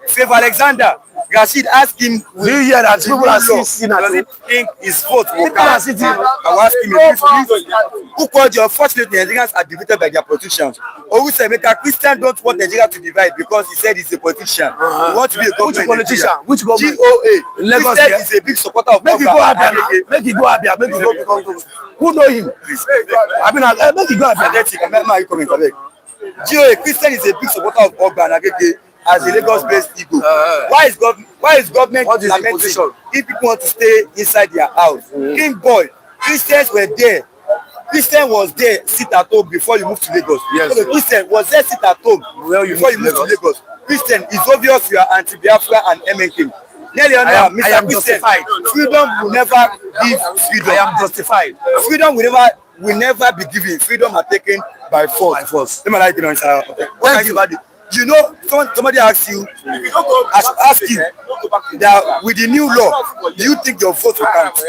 Faith Alexander, Rashid, ask him. Do you hear that people are sitting at home? Think his vote will People are count. sitting. I will ask him, please, who called you? Unfortunately, Nigerians are divided by their politicians. Or said, make a Christian don't want Nigeria to divide because he said he's a politician. He wants to be a government. Which politician? Which government? GOA. Lagos Christian is a big supporter of Make it go Abia. Make it go Abia. Make it go become. Who know him? I mean, make it go Abia. GOA Christian is a big supporter of Ogba and Agege as a Lagos-based Igbo. Why is government lamenting if people want to stay inside their house? King boy, Christians were there. Christian was there, sit at home before you move to Lagos. Yes. So Christian was there, sit at home before you move to Lagos. Christian, it's obvious you are anti-Biafra and MNK. Nearly on now, Mr. Christian, freedom will never give freedom. I am justified. Freedom will never be given. Freedom are taken by force. Let me like it on Instagram. You know, somebody asks you, ask you that with the new law, do you think your vote will count?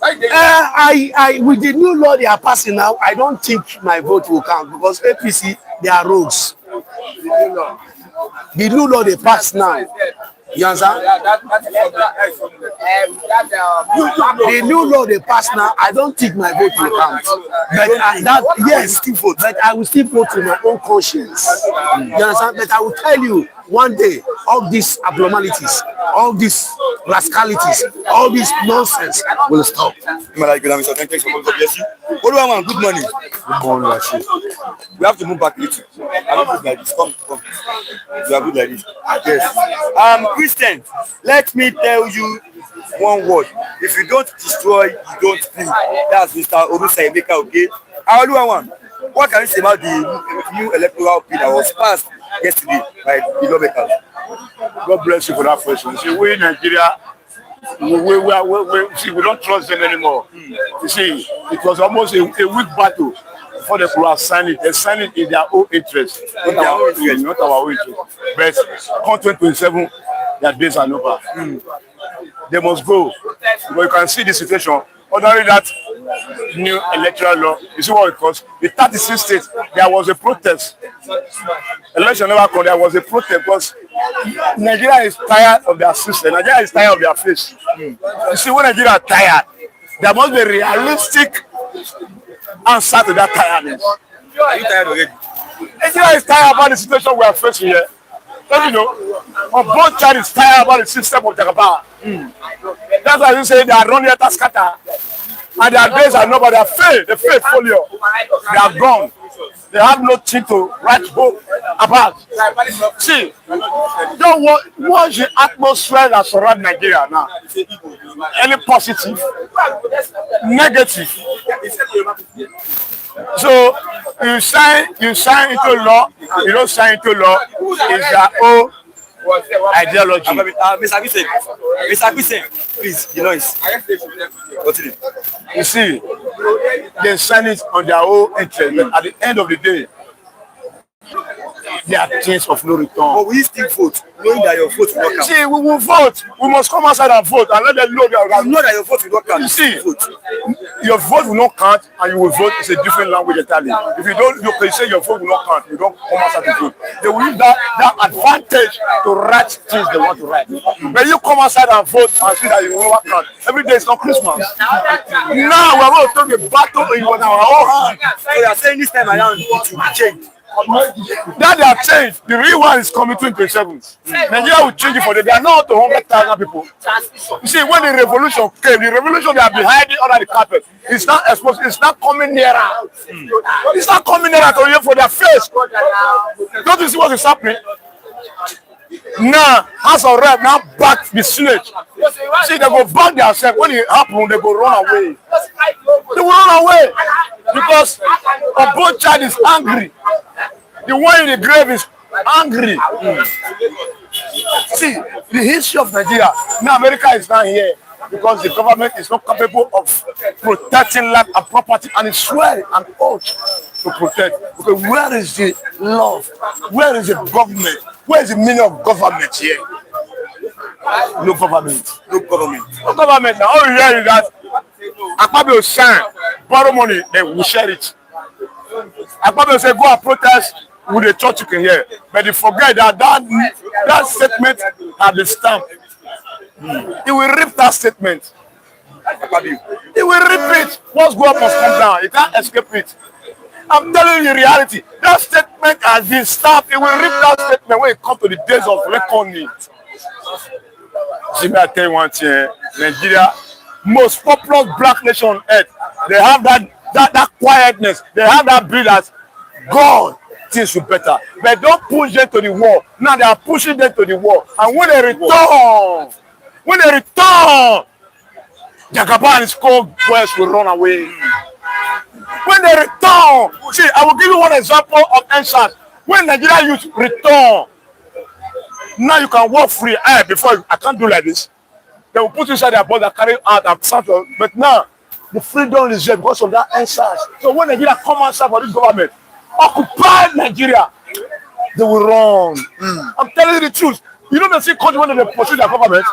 With the new law they are passing now, I don't think my vote will count because APC, they are rogues. The new law they pass now. You understand? The new law they pass now, I don't think my vote will count. But I will still vote to my own conscience. You understand? But I will tell you, one day, all these abnormalities, all these rascalities, all this nonsense will stop. Thank you so much. God bless you. Good morning. Good morning, Rashid. We have to move back a little. I don't look like this. Come. You are good like this. Yes. Christian, let me tell you one word. If you don't destroy, you don't kill. That's Mr. Ondo State, okay? What can you say about the new electoral bill that was passed yesterday by the lawmakers? God bless you for that question. See, we in Nigeria, we don't trust them anymore. You see, it was almost a weak battle before they could have signed it. They signed it in their own interest, not our own interest. But come 2027, their days are over. They must go. But you can see the situation. Ordinarily, that new electoral law, you see what it costs? The 36 states, there was a protest. Election never come, there was a protest because Nigeria is tired of their system. Nigeria is tired of their face. You see, when Nigeria is tired, there must be a realistic answer to that tiredness. Are you tired already? Nigeria is tired about the situation we are facing here. Don't you know? On both sides is tired about the system of Jagaba. That's why you say they are running at scatter. And their days are nobody. They failed folio. They are gone. They have nothing to write home about. See, don't watch the atmosphere that surrounds Nigeria now. Any positive, negative. So you sign into law, you don't sign into law, it's their own ideology. Mr. Christian, please, the noise. Continue. You see, they sign it on their own interest, but at the end of the day, there are things of no return. But we still vote, knowing that your vote will not count. See, we will vote. We must come outside and vote and let them know that you know that your vote will not count. You see, your vote will not count and you will vote. It's a different language entirely. If you don't, you can say your vote will not count. You don't come outside to vote. They will use that advantage to write things they want to write. When you come outside and vote and see that you will not count, every day is not Christmas. Now we are going to take a battle in our own hand. So you are saying this time around it will change. That they have changed. The real one is coming 2027. Nigeria will change it for them. They are not 100,000 people. You see, when the revolution came, the revolution they are behind it under the carpet. It's not exposed. It's not coming nearer. It's not coming nearer to you for their face. Don't you see what is happening? Now, House of Rep now back the Senate. See, they go back themselves. When it happens, they go run away. They will run away because both child is angry. The one in the grave is angry. See, the history of Nigeria. Now America is not here because the government is not capable of protecting land and property, and it's swearing an oath to protect. Okay, where is the love? Where is the government? Where is the meaning of government here? No government. No government. No government. Now all you hear is that Akpabio will sign, borrow money, then we share it. Akpabio will say, go and protest with the church you can hear. But they forget that statement has been stamped He will rip that statement. He will rip it. What's go up must come down. He can't escape it. I'm telling you the reality. That statement has been stopped. He will rip that statement when it comes to the days of reckoning. See me, I tell you one thing. Nigeria, most populous black nation on earth. They have that quietness. They have that brilliance. God, things will better. But don't push them to the wall. Now they are pushing them to the wall. And when they return, Jagaba and his co-boys will run away. When they return, see, I will give you one example of NSAS. When Nigeria youth return, now you can walk free. Before, I can't do like this. They will put inside their body, carry out and something. But now, the freedom is there because of that NSAS. So when Nigeria come outside for this government, occupy Nigeria, they will run. I'm telling you the truth. You know the see country when they pursue their government.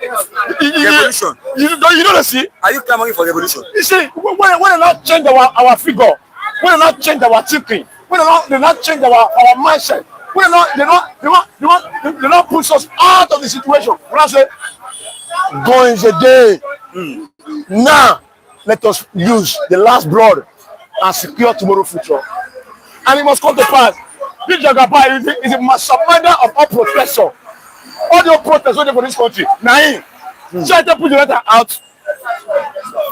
Revolution. You know the see. Are you clamoring for revolution? You see, when they not change our figure, when they not change our thinking, when they not change our mindset, when they not push us out of the situation. When I say, go in the day. Now, let us use the last blood and secure tomorrow's future. And it must come to pass. This Jagaba is a masterminder of all protesters. All the protesters for this country. Now, try to put the letter out.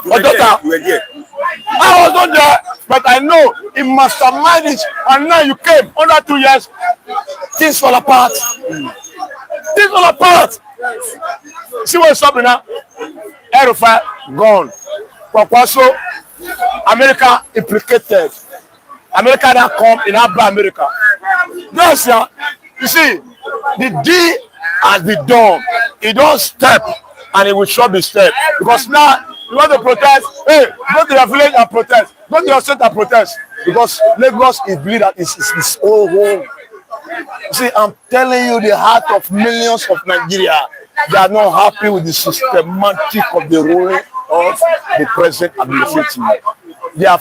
You were there. I was not there, but I know he masterminded it. And now you came under 2 years. Things fall apart. Things fall apart. See what's happening now? El-Rufai gone. Kwakwaso, America implicated. America that come in America. Yes, yeah. You see, the deal has been done. He don't step, and he will show the step. Because now you want to protest. Hey, go to your village and protest. Go to your state and protest. Because Lagos is believed that it's his own home. You see, I'm telling you, the heart of millions of Nigeria, they are not happy with the systematic of the ruling of the present administration. They are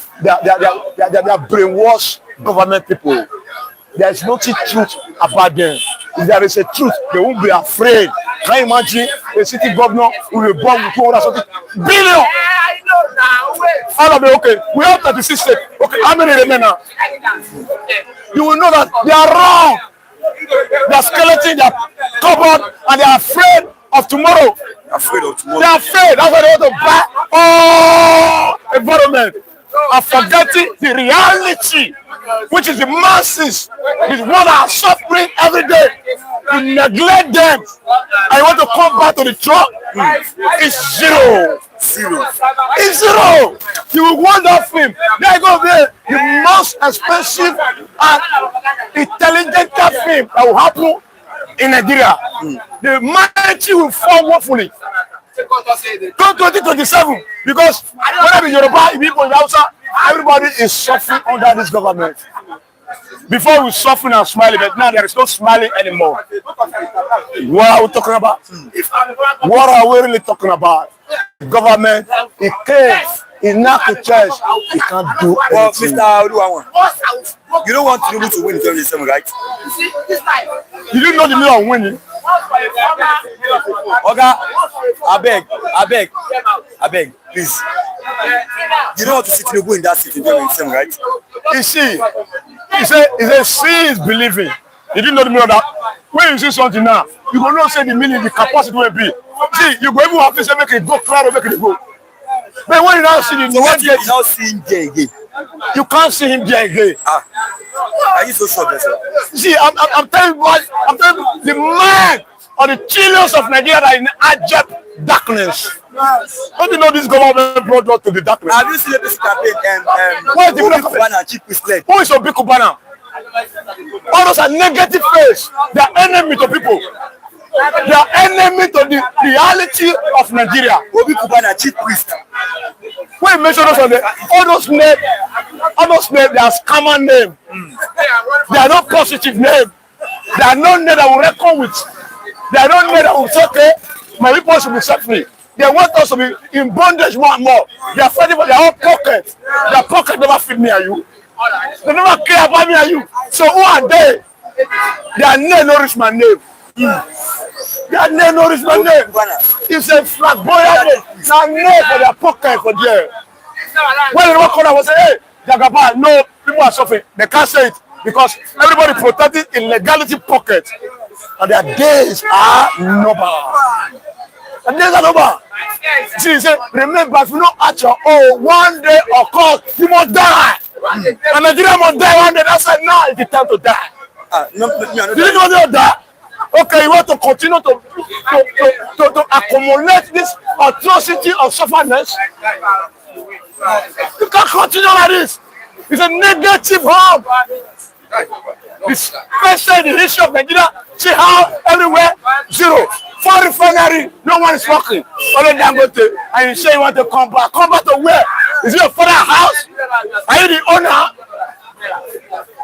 brainwashed government people. There is no truth about them. If there is a truth, they won't be afraid. Can you imagine a city governor will be born with 200 billion? All of it, okay. We have 36 states. Okay, how many remain now? You will know that they are wrong. They are skeleton, they are cupboard, and they are afraid of tomorrow. They are afraid. That's why they want to buy all environment. And forgetting the reality, which is the masses, is what are suffering every day. You neglect them, and you want to come back to the truck. It's zero. It's zero. You will want that film. There go there. The most expensive and intelligent film that will happen in Nigeria. The mighty will fall woefully. Come 2027, because whether in Yoruba, in Igbo, in Hausa, everybody is suffering under this government. Before we suffering and smiling, but now there is no smiling anymore. What are we talking about? What are we really talking about? The government, it came, it knocked the church, it can't do anything. Well, Mr. you don't want Tinubu to win in 2027, right? You didn't know the meaning of winning. Oga, I beg, please. You don't want to see Tinubu in that seat in 2027, right? You see, he said, see is believing. You didn't know the meaning of that. When you see something now, you will not say the meaning, the capacity will be. See, you go even have to say, make it go, cry or make it go. But when you now see the one day, you now see him there again. You can't see him there again. Are you so sure, yourself? See, I'm telling you, the man or the trillions of Nigeria are in abject darkness. Don't you know this government brought us to the darkness? Have you seen the campaign? What is the Big Cubana? Who is your Big Cubana? All those are negative face. They are enemy to people. They are enemy to the reality of Nigeria. Big Cubana, chief priest. When you mention those on all those names, they are scammer name. They are not positive name. They are not name that will reckon with. They are not name that will say, okay, my people should be set free. They want us to be in bondage more and more. They are fighting for their own pocket. Their pocket never feed me and you. They never care about me and you. So who are they? They are no rich man name. That name no reach my name. It's a flamboyant name. Now name for their pocket for there. When the one corner was say, hey, Jagaba, no, people are suffering. They can't say it because everybody protecting illegality pocket. And their days are numbered. The days are numbered. See, he said, remember, if you don't act your own, one day of course, you must die. And Nigeria must die one day. That's why now is the time to die. You didn't want to die? Okay, you want to continue to accumulate this atrocity of sufferness? You can't continue like this. It's a negative harm. This especially the issue of Nigeria. See how everywhere zero. For refinery, no one is working. Only Dangote, and you say you want to come back. Come back to where? Is it your father's house? Are you the owner?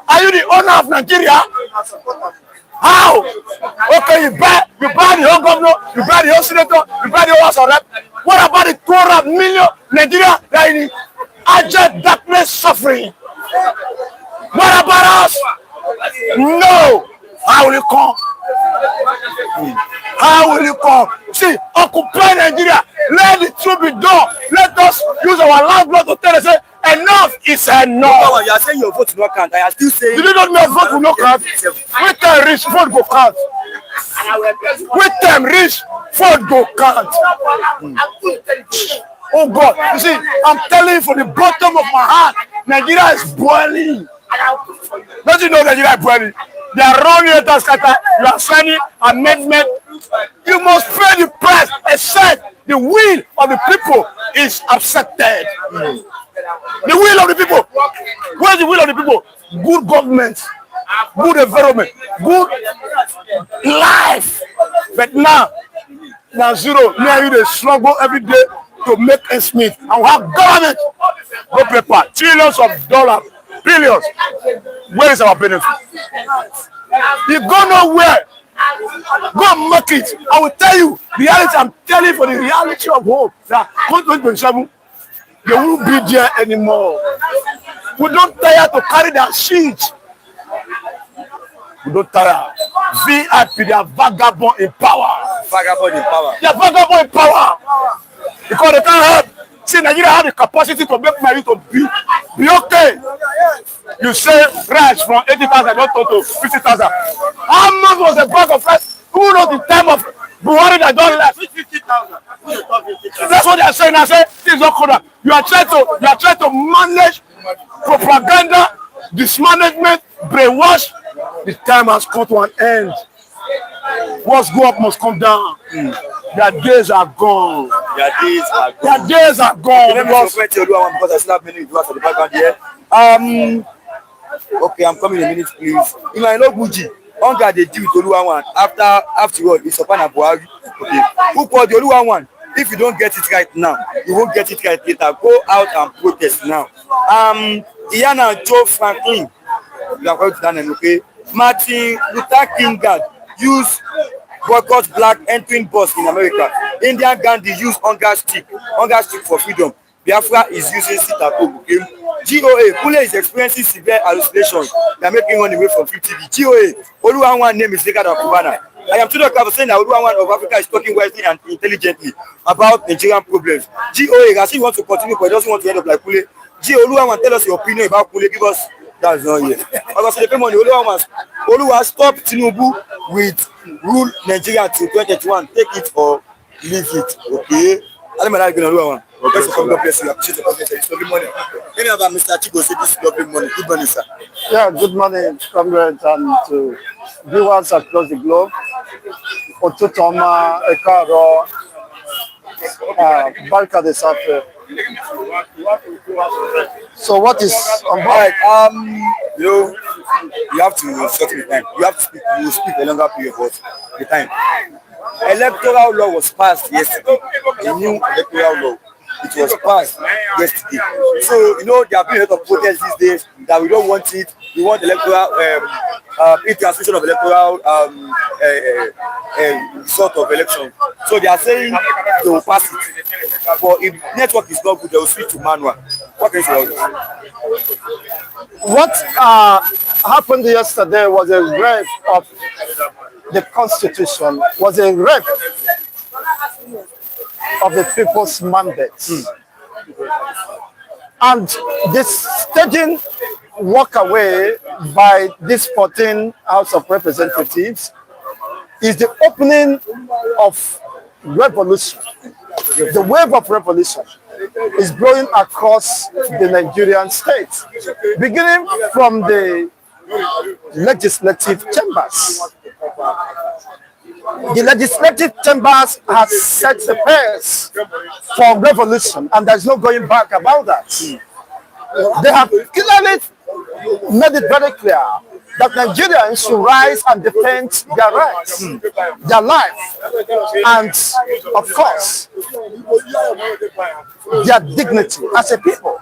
Are you the owner of Nigeria? How? Okay, you buy the whole governor, you buy the whole senator, you buy the whole house of rep. What about the 200 million Nigeria that are in abject darkness suffering? What about us? No. How will you come? How will you come? See, occupy Nigeria. Let the truth be done. Let us use our lifeblood to tell us, say, enough is enough. You are saying your vote will not count. I am still saying. Did you not know your vote will not count? With them rich, vote go count. With them rich, vote go count. Oh God, you see, I'm telling you from the bottom of my heart, Nigeria is boiling. Don't you know Nigeria is boiling? They are wrong here to scatter. You are signing amendment. You must pay the price, except the will of the people is accepted. The will of the people. Where's the will of the people? Good government, good environment, good life. But now zero. Near you they struggle every day to make ends meet. And we have government, no paper, trillions of dollars, billions. Where is our benefit? You go nowhere. Go and make it. I will tell you reality. I'm telling you for the reality of hope that 2027 they won't be there anymore. We don't tire to carry their sheets. We don't tire. VIP, they are vagabond in power. Vagabond in power. They are vagabond in power. Because they can't help. See, Nigeria have the capacity to make money to be okay. You say rice from 80,000 not to 50,000. How much was the bag of rice? Who knows the time of Buhari that don't left? 50,000. That's what they are saying. I say this is not correct. You are trying to manage propaganda, dismanagement, brainwash. The time has come to an end. What's go up must come down. Their days are gone. Their days are gone. Their days are gone. Because I still have many for the background here. Okay, I'm coming in a minute, please. In my no Gucci, Onga they deal with Oluwawan afterward. It's upon a Buhari. Okay. Who called the Oluwawan? If you don't get it right now, you won't get it right later. Go out and protest now. Iana Joe Franklin, you are going to done, okay? Martin Luther King God use boycott black entering bus in America. Indian Gandhi use hunger stick for freedom. Biafra is using sit-at-home. Okay? GOA, Kule is experiencing severe hallucinations. They are making run away from 50. GOA, Oluwawan name is Lekada Kubana. I am today saying that Oluwawan of Africa is talking wisely and intelligently about Nigerian problems. GOA, as he wants to continue, but he doesn't want to end up like Kule. Oluwawan, tell us your opinion about Kule. Give us. That's not yet. Because the money, Oluwawan stop Tinubu with rule Nigeria till 2021. Take it or leave it. Okay. I don't know Oluwawan. God bless you. Appreciate the comment. It's lovely morning. Any of Mr. Chico say this lovely morning. Good morning, sir. Yeah, good morning, comrades, and to viewers across the globe. Otutoma Ekaro Balka de Safe. So what is on board? You have to shorten the time. You have to speak. You speak a longer period, but the time. Electoral law was passed yesterday. A new electoral law. It was passed yesterday. So there have been a lot of protests these days that we don't want it. We want electoral transmission of electoral sort of election. So they are saying they will pass it. But if network is not good, they will switch to manual. What can you say about this? What happened yesterday was a rave of the Constitution was a wreck of the people's mandate. And this staging walk away by this 14 House of Representatives is the opening of revolution. The wave of revolution is blowing across the Nigerian state, beginning from the legislative chambers. The legislative chambers have set the pace for revolution, and there's no going back about that. They have clearly made it very clear that Nigerians should rise and defend their rights, their life, and of course, their dignity as a people.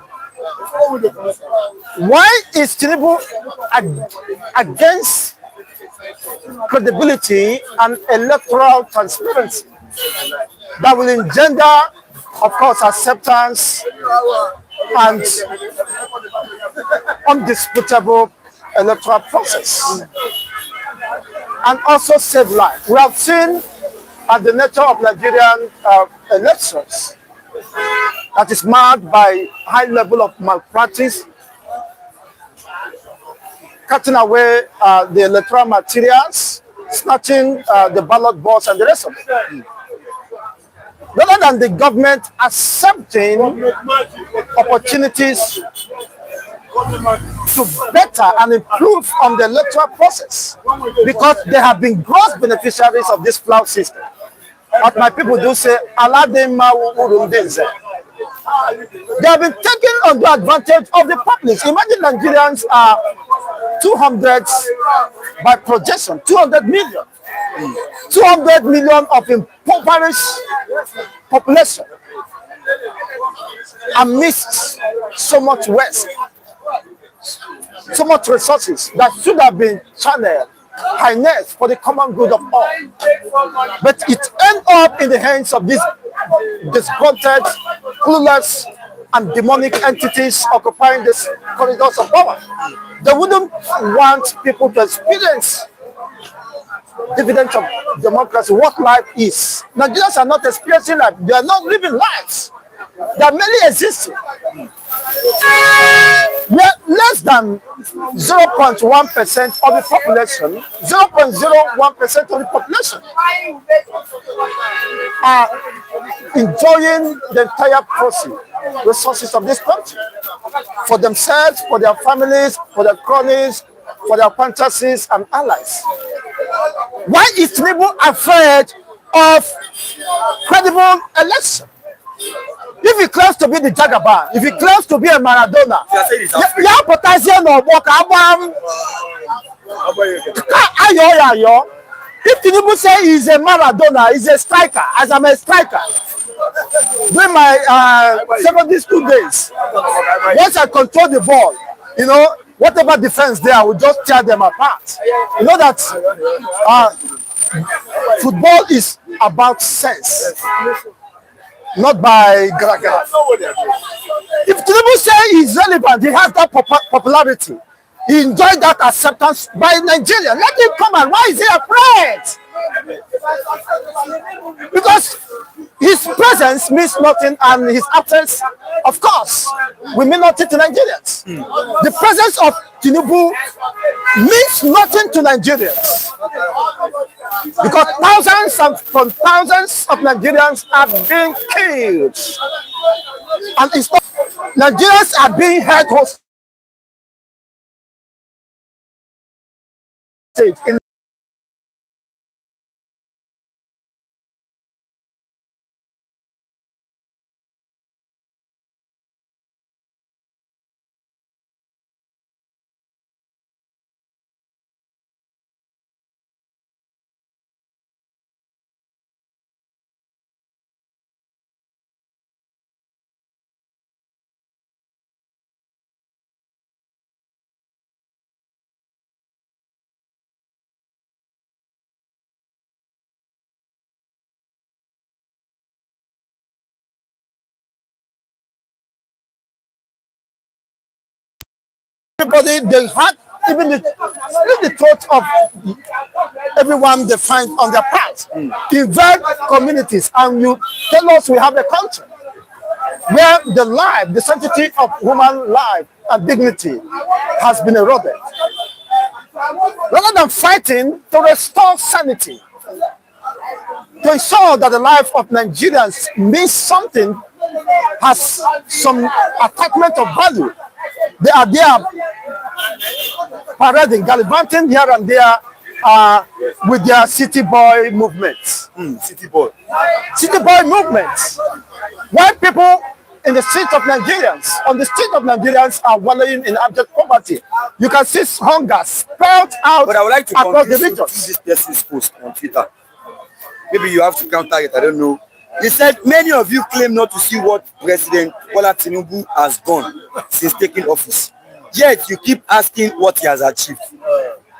Why is Tinubu against credibility and electoral transparency that will engender, of course, acceptance and undisputable electoral process, and also save life? We have seen at the nature of Nigerian elections that is marked by high level of malpractice, cutting away the electoral materials, snatching the ballot box and the rest of it. Rather than the government accepting opportunities to better and improve on the electoral process, because they have been gross beneficiaries of this flawed system. But my people do say, they have been taking on the advantage of the public. Imagine Nigerians are 200 by projection, 200 million. 200 million of impoverished population amidst so much waste, so much resources that should have been channeled, harnessed for the common good of all. But it ends up in the hands of these disgruntled, clueless, and demonic entities occupying these corridors of power. They wouldn't want people to experience dividends of democracy, what life is. Nigerians are not experiencing life. They are not living lives. They are merely existing. Less than 0.1% of the population, 0.01% of the population are enjoying the entire resources of this country for themselves, for their families, for their cronies, for their fantasies and allies. Why is Tinubu afraid of credible election? If he claims to be the Jagaban, if he claims to be a Maradona, yeah, potassium or if Tinubu say he's a Maradona, he's a striker, as I'm a striker. During my secondary school days, once I control the ball, you know, whatever defense there, I will just tear them apart. You know that football is about sense, not by graga. If Tinubu say he's relevant, he has that popularity, he enjoyed that acceptance by Nigeria. Let him come and why is he afraid? Because his presence means nothing and his absence, of course, will mean nothing to Nigerians. The presence of Tinubu means nothing to Nigerians because thousands of Nigerians are being killed, and it's not, Nigerians are being held hostage in everybody, they had even the thought of everyone they find on their path. Invade communities and you tell us we have a country where the sanctity of human life and dignity has been eroded. Rather than fighting to restore sanity, to ensure that the life of Nigerians means something, has some attachment of value, they are there parading, gallivanting here and there with their city boy movements. City boy Movements. Why people in the street of Nigerians are wallowing in abject poverty. You can see hunger spelled out but I would like to across the conclude region. this person's post on Twitter. Maybe you have to counter it, I don't know. He said, many of you claim not to see what President Bola Tinubu has done since taking office. Yet you keep asking what he has achieved.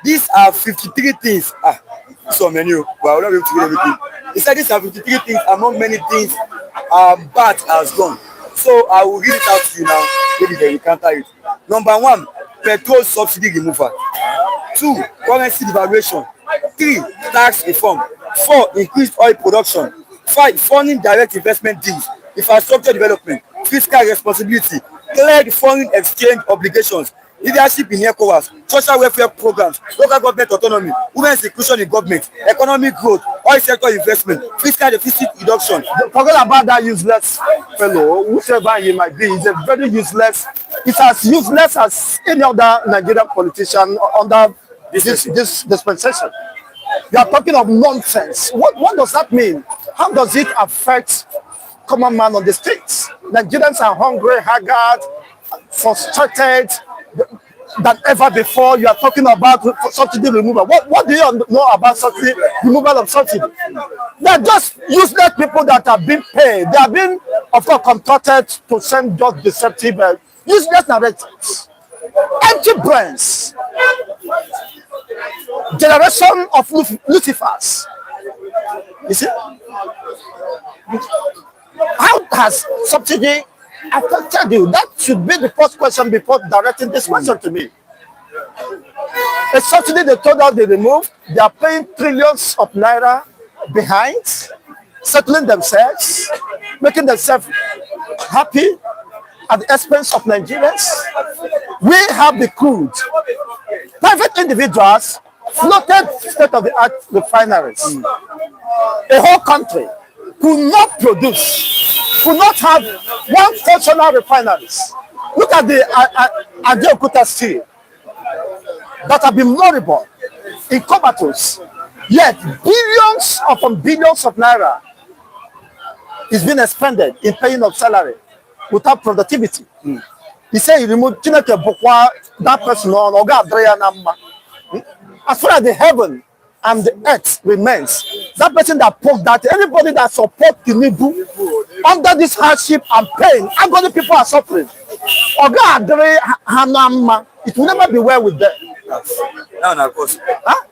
These are 53 things. So many, but I will not be able to read everything. He said these are 53 things among many things Bat has done. So I will read it out to you now. Maybe they will counter it. Number 1, petrol subsidy removal. 2, currency devaluation. 3, tax reform. 4, increased oil production. 5, funding direct investment deals, infrastructure development, fiscal responsibility, cleared foreign exchange obligations, leadership in ECOWAS, social welfare programs, local government autonomy, women's inclusion in government, economic growth, oil sector investment, fiscal deficit reduction. Forget about that useless fellow, whoever he might be. He's a very useless. It's as useless as any other Nigerian politician under this dispensation. You are talking of nonsense. What does that mean? How does it affect common man on the streets? Nigerians are hungry, haggard, frustrated than ever before. You are talking about subsidy removal. What do you know about subsidy removal of subsidy? They are just useless people that have been paid. They have been, of course, contorted to send just deceptive, useless narratives. Empty brains. Generation of Lucifers. You see? How has subsidy affected you? That should be the first question before directing this question to me. A subsidy they told us they removed, they are paying trillions of naira behind, settling themselves, making themselves happy at the expense of Nigerians. We have the crude. Private individuals floated state-of-the-art refineries. A whole country could not produce, could not have one functional refineries. Look at the Attåck steel that have been moribund in comatose. Yet billions upon billions of naira is being expended in paying of salary without productivity. He said he removed that person on Oga Adriana. As far as the heaven and the earth remains, that person that poked that, anybody that supports Tinubu under this hardship and pain, Agony people are suffering. Oga Adriana, it will never be well with them. No, of course. Huh?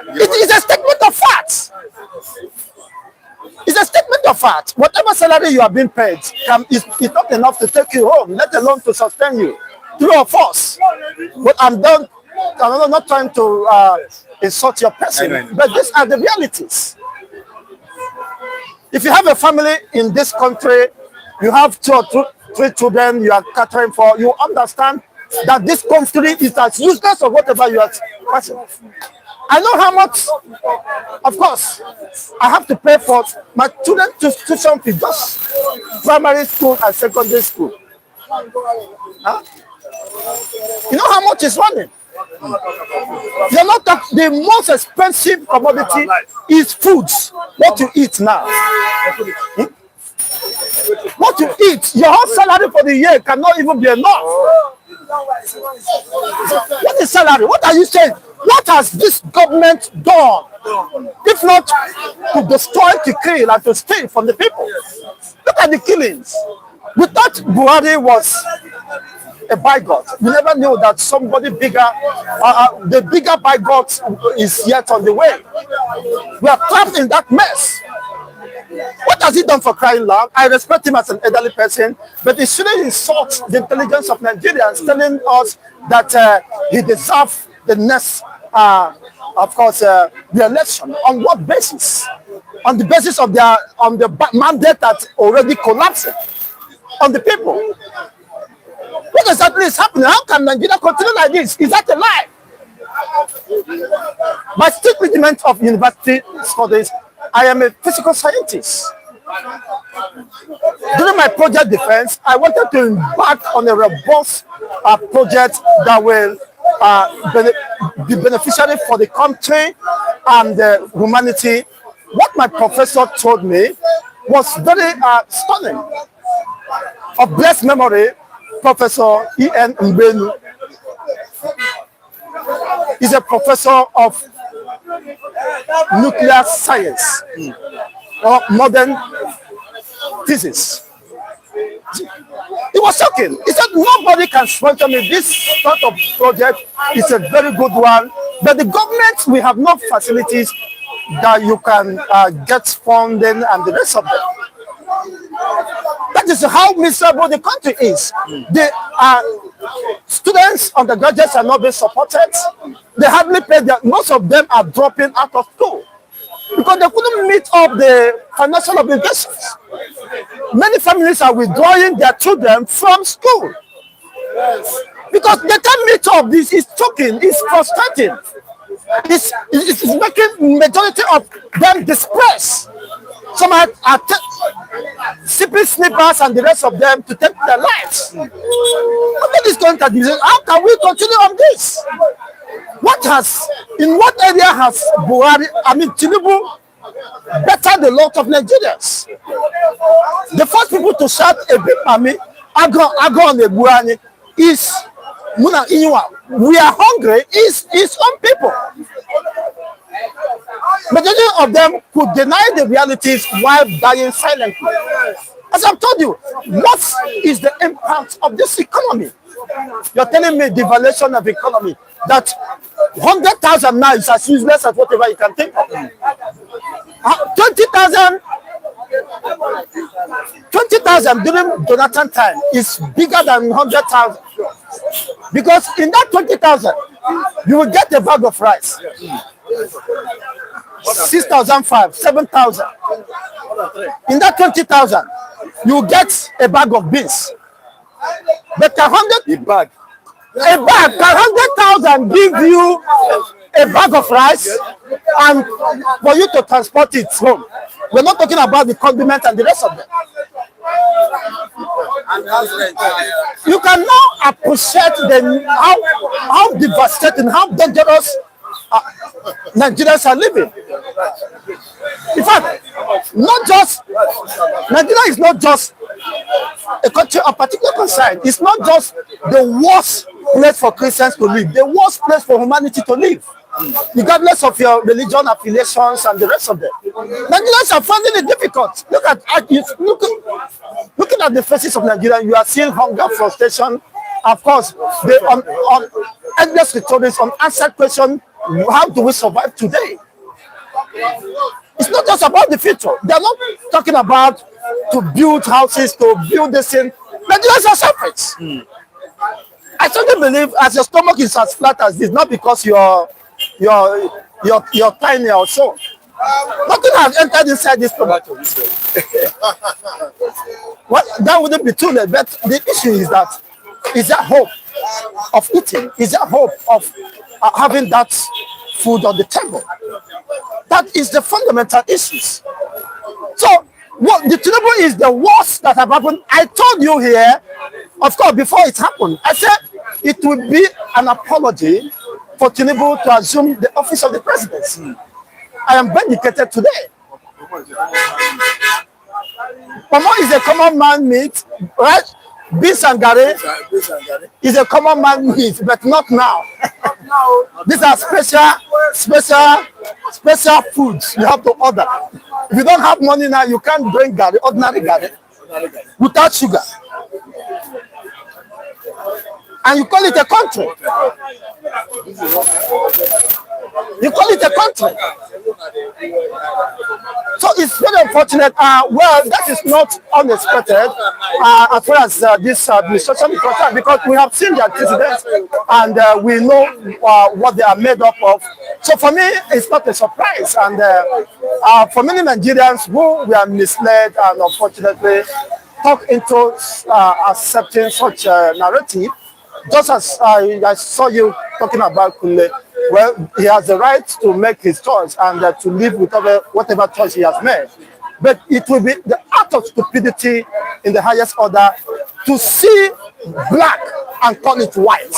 It is a statement of fact. It's a statement of fact. Whatever salary you are being paid is not enough to take you home, let alone to sustain you. True or false? But I'm not trying to insult your person, but these are the realities. If you have a family in this country, you have 2 or 3 children you are catering for, you understand that this country is as useless as whatever you are passing. I know how much, of course, I have to pay for my children to tuition fee, just primary school and secondary school. Huh? You know how much is running? You're not the most expensive commodity is foods. What you eat now. What you eat, your whole salary for the year cannot even be enough. What is salary? What are you saying? What has this government done? If not to destroy, to kill, and to steal from the people. Look at the killings. We thought Buhari was a bigot. We never knew that somebody bigger, the bigger bigot is yet on the way. We are trapped in that mess. What has he done for crying loud? I respect him as an elderly person, but he shouldn't insult the intelligence of Nigerians, telling us that he deserves the next, of course, the election. On what basis? On the basis of the mandate that already collapsed on the people. What exactly is happening? How can Nigeria continue like this? Is that a lie? By state regiment of university studies, I am a physical scientist. During my project defense, I wanted to embark on a robust project that will be beneficiary for the country and humanity. What my professor told me was very stunning. Of blessed memory, Professor E.N. Mbenu is a professor of nuclear science or modern physics. It was shocking. He said nobody can sponsor me. This sort of project is a very good one, but the government, we have no facilities that you can get funding and the rest of them. That is how miserable the country is. The students, undergraduates are not being supported. They hardly pay most of them are dropping out of school because they couldn't meet up the financial obligations. Many families are withdrawing their children from school because they can't meet up. This is choking, it's frustrating. It's making majority of them depressed. Some are sipping snippers and the rest of them to take their lives. How can we continue on this? In what area has Tinubu bettered the lot of Nigerians? The first people to shout a big army, Agon Ebuani, is Muna Inywa. We are hungry, is his own people. Majority of them could deny the realities while dying silently. As I've told you, what is the impact of this economy? You're telling me devaluation of economy, that 100,000 now is as useless as whatever you can think of. 20,000 during Jonathan time is bigger than 100,000. Because in that 20,000, you will get a bag of rice. 6,500, 7,000. In that 20,000, you get a bag of beans. But 100,000 give you a bag of rice and for you to transport it home. We're not talking about the condiment and the rest of them. You can now appreciate how devastating, how dangerous Nigerians are living. In fact, Nigeria is not just a country of particular concern. It's not just the worst place for Christians to live, the worst place for humanity to live, regardless of your religion, affiliations, and the rest of them. Nigerians are finding it difficult. Looking at the faces of Nigeria, you are seeing hunger, frustration. Of course, on endless rhetoric, unanswered question. How do we survive today? It's not just about the future. They're not talking about to build houses, to build this thing. Nigerians are separate. I certainly believe as your stomach is as flat as this, not because you're tiny or so. Nothing has entered inside this stomach. Well, that wouldn't be too late. But the issue is that is there hope of eating? Is there hope of having that food on the table? That is the fundamental issues. So, what the Tinubu is the worst that have happened. I told you here, of course, before it happened, I said it would be an apology for Tinubu to assume the office of the presidency. I am vindicated today. Pomo is a common man meat, right? Beans and gari is a common man meat, but not now. These are special foods you have to order. If you don't have money now, you can't drink gari, ordinary gari, without sugar. And you call it a country. You call it a country. So it's very unfortunate. Well, that is not unexpected as far as this administration is concerned, because we have seen the antecedents and we know what they are made up of. So for me, it's not a surprise. And for many Nigerians who were misled and unfortunately talk into accepting such a narrative, just as I saw you talking about Kunle, well, he has the right to make his choice and to live with whatever choice he has made. But it will be the act of stupidity in the highest order to see black and call it white.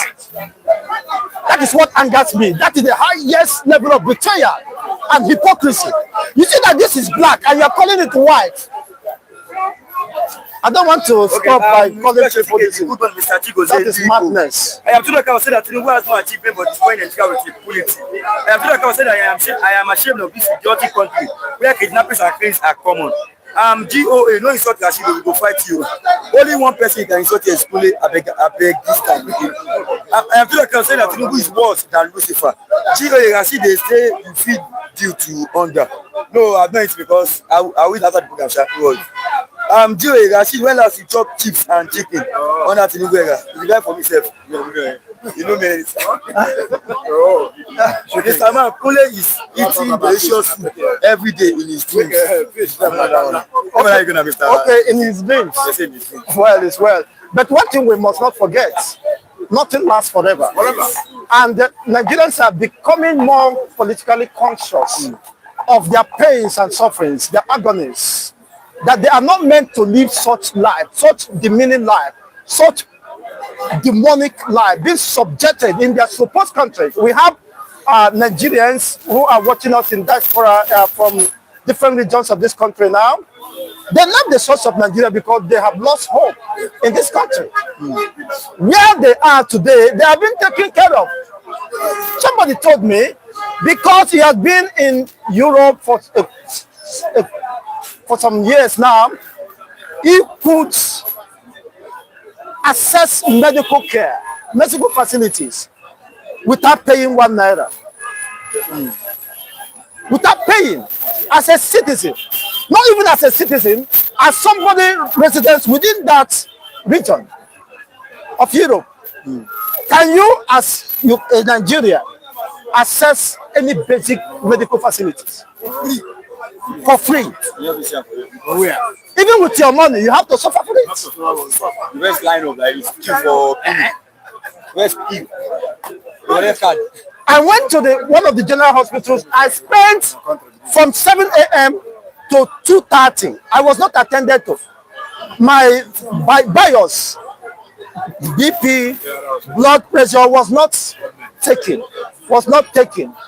That is what angers me. That is the highest level of betrayal and hypocrisy. You see that this is black and you are calling it white. I don't want to stop by calling people this. That is madness. I am too like I said that Tinubu has no achievement but destroying Nigeria with impunity. I am too like I said that I am ashamed of this idiotic country where kidnappings and crimes are common. GOA, no insult Rashid, we go fight you. Only one person can insult you is Kule. I beg this time. I am too like I said that Tinubu is worse than Lucifer. GOA, Rashid, they say you feed due to hunger. No, I'm not it because I will have that program. GOA, Rashid, when last you chop chips and chicken on that Tinubu era, the guy for himself. You know me. This man Kule is eating delicious food every day in his dreams. Okay, in his dreams. Well, it's well. But one thing we must not forget, nothing lasts forever. And Nigerians are becoming more politically conscious of their pains and sufferings, their agonies, that they are not meant to live such life, such demeaning life, such demonic life, being subjected in their supposed country. We have Nigerians who are watching us in diaspora from different regions of this country now. They love the source of Nigeria because they have lost hope in this country. Where they are today, they have been taken care of. Somebody told me, because he has been in Europe for some years now, he could access medical care, medical facilities, without paying 1 naira. Without paying, as a citizen. Not even as a citizen, as somebody residents within that region of Europe. Can you, as a Nigerian, access any basic medical facilities for free? Even with your money, you have to suffer for it. The best line of like is queue for West queue. I went to one of the general hospitals. I spent from 7 a.m. to 2:30. I was not attended to. My BIOS, BP, blood pressure was not taken.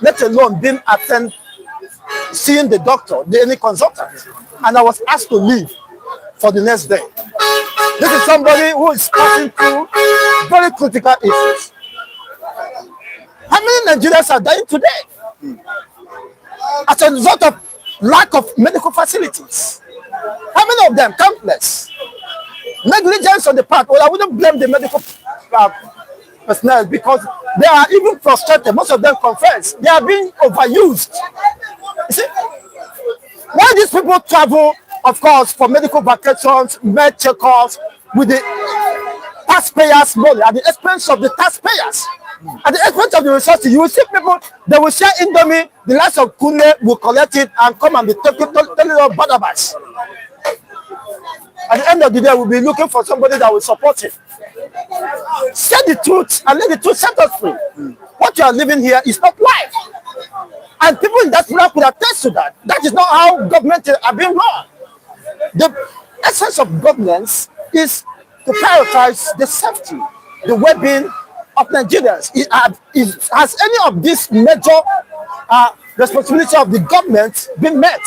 Let alone being seeing the doctor, any consultant. And I was asked to leave for the next day. This is somebody who is passing through very critical issues. How many Nigerians are dying today as a result of lack of medical facilities? How many of them? Countless. Negligence on the part. Well, I wouldn't blame the medical personnel because they are even frustrated. Most of them confess they are being overused. You see, why these people travel, of course, for medical vacations, med checkups with the taxpayers' money at the expense of the taxpayers, at the expense of the resources. You will see people, they will share Indomie, the likes of Kune will collect it and come and be telling us bad advice. At the end of the day, we'll be looking for somebody that will support it. Say the truth and let the truth set us free. What you are living here is not life. And people in that plan could attest to that. That is not how government are being run. The essence of governance is to prioritize the safety, the well-being of Nigerians. Has any of these major responsibility of the government been met?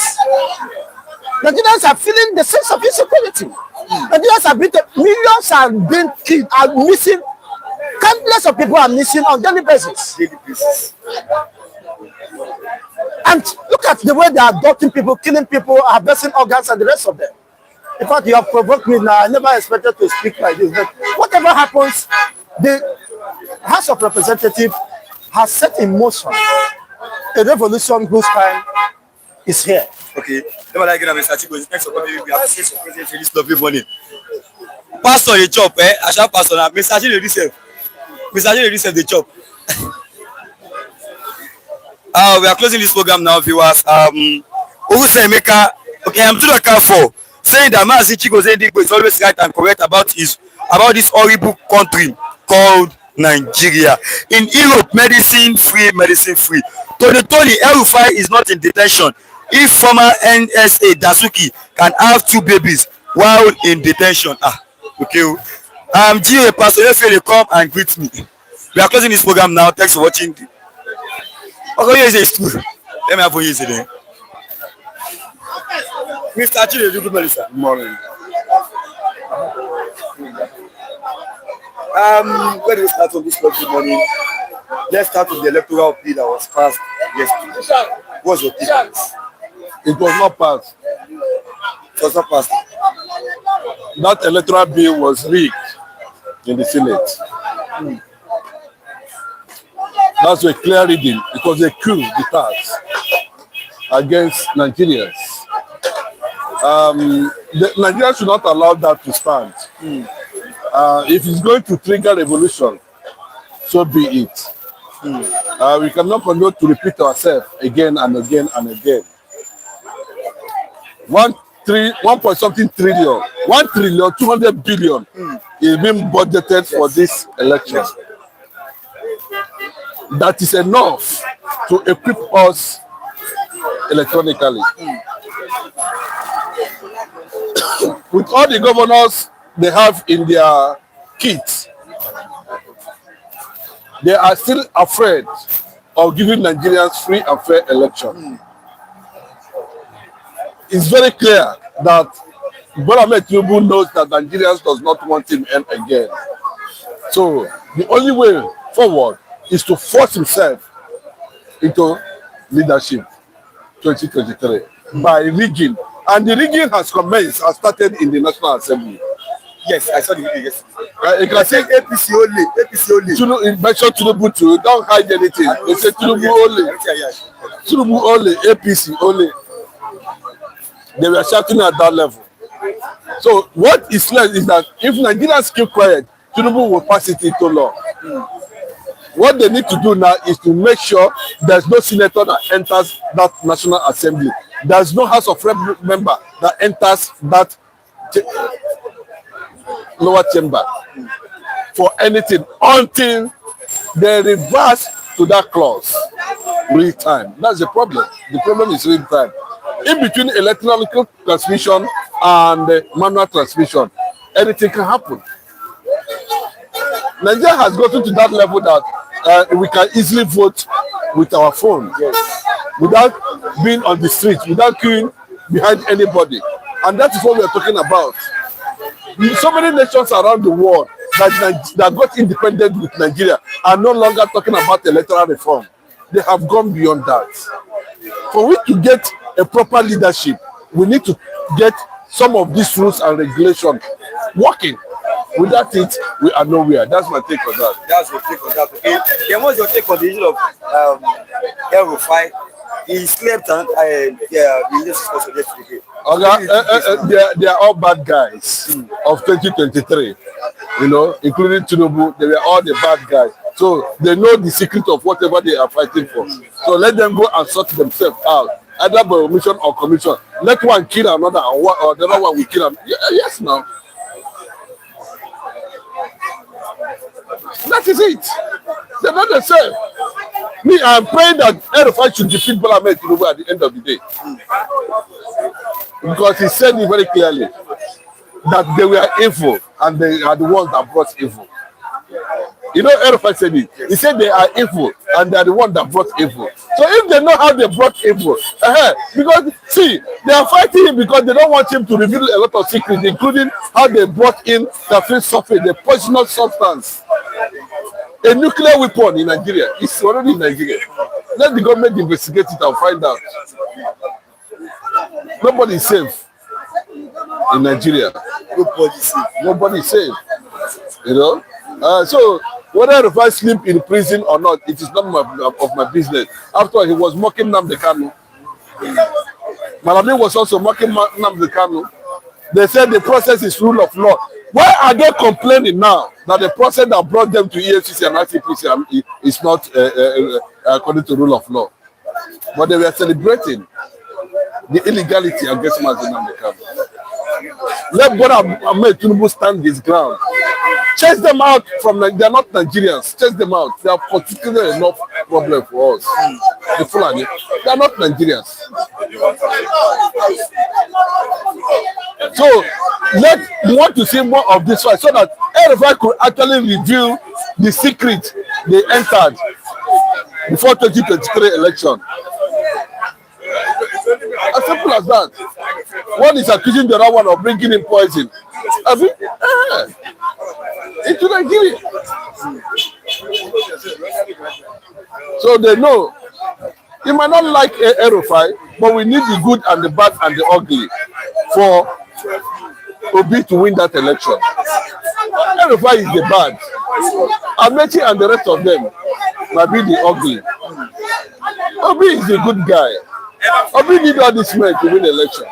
Nigerians are feeling the sense of insecurity. Nigerians have been, millions are being killed, are missing. Countless of people are missing on daily basis. And look at the way they are adopting people, killing people, harvesting organs, and the rest of them. In fact, you have provoked me now. I never expected to speak like this. But whatever happens, the House of Representatives has set in motion a revolution whose time is here. Okay. Never like Mr. Chico. Thanks for coming. We appreciate your presence this lovely morning. Pastor the chop, I shall pastor now. Mr. Chico the chop. We are closing this program now, viewers. Emeka, okay, I'm to the car for saying that Mazi Chico Zendigbo is always right and correct about this horrible country called Nigeria. In Europe, medicine free. Tony El-Rufai is not in detention if former NSA Dasuki can have 2 babies while in detention. Okay. GA Pastor Efcc come and greet me. We are closing this program now. Thanks for watching. Okay, here is a let me have for you today. Mr. Chile, good morning, sir. Good morning. Where do we start on this lovely morning? Let's start with the electoral bill that was passed yesterday. What's your take? It was not passed. It was not passed. That electoral bill was rigged in the Senate. That's a clear reading. It was a coup d'etat against Nigerians. Nigeria should not allow that to stand. If it's going to trigger revolution, so be it. We cannot continue to repeat ourselves again and again and again. 1 point something trillion, 1 trillion 200 billion is being budgeted for this election. That is enough to equip us electronically. With all the governors they have in their kits, they are still afraid of giving Nigerians free and fair election. It's very clear that Bola Ahmed Tinubu knows that Nigerians does not want him again. So the only way forward is to force himself into leadership 2023 by rigging. And the rigging has started in the National Assembly. Yes, I saw the video yesterday. You can say APC only. It mentioned Tinubu too. Don't hide anything. They say Tinubu only. Tinubu only. APC only. They were shouting at that level. So what is left is that if Nigerians keep quiet, Tinubu will pass it into law. What they need to do now is to make sure there's no senator that enters that National Assembly. There's no House of Rep member that enters that lower chamber for anything until they reverse to that clause. Real time. That's the problem. The problem is real time. In between electronic transmission and manual transmission, anything can happen. Nigeria has gotten to that level that we can easily vote with our phone, without being on the street, without queuing behind anybody. And that is what we are talking about. So many nations around the world that got independent with Nigeria are no longer talking about electoral reform. They have gone beyond that. For we to get a proper leadership, we need to get some of these rules and regulations working. Without it, we are nowhere. That's my take on that. That's your take on that. Okay. Then what's your take on the issue of El-Rufai? He slept and they are all bad guys of 2023. You know, including Tinubu. They were all the bad guys. So they know the secret of whatever they are fighting for. So let them go and sort themselves out, either by omission or commission. Let one kill another, or the other one will kill another. Yes, now. That is it. They're not the same. Me, I'm praying that El-Rufai should defeat Bola Ahmed Tinubu at the end of the day. Because he said it very clearly that they were evil and they are the ones that brought evil. You know, El-Rufai said it. He said they are evil and they are the ones that brought evil. So if they know how they brought evil, because see, they are fighting him because they don't want him to reveal a lot of secrets, including how they brought in the free sulfate, the poisonous substance. A nuclear weapon in Nigeria. It's already in Nigeria. Let the government investigate it and find out. Nobody is safe in Nigeria. Nobody is safe. You know? So whether if I sleep in prison or not, it is not of my business. After all, he was mocking Nnamdi Kanu. Malami was also mocking Nnamdi Kanu. They said the process is rule of law. Why are they complaining now that the process that brought them to EFCC and ICPC is not according to rule of law? But they were celebrating the illegality against Nnamdi Kanu. Let Bola Ahmed Tinubu stand his ground. Chase them out from, they are not Nigerians. Chase them out. They are particularly enough problem for us. The Fulani, they are not Nigerians. So we want to see more of this fight so that El-Rufai could actually reveal the secret they entered before 2023 election. As simple as that. One is accusing the other one of bringing in poison. I mean, into Nigeria. So they know. You might not like El-Rufai, but we need the good and the bad and the ugly for Obi to win that election. El-Rufai is the bad. Amechi and the rest of them might be the ugly. Obi is a good guy. Obi need all these men to win the election.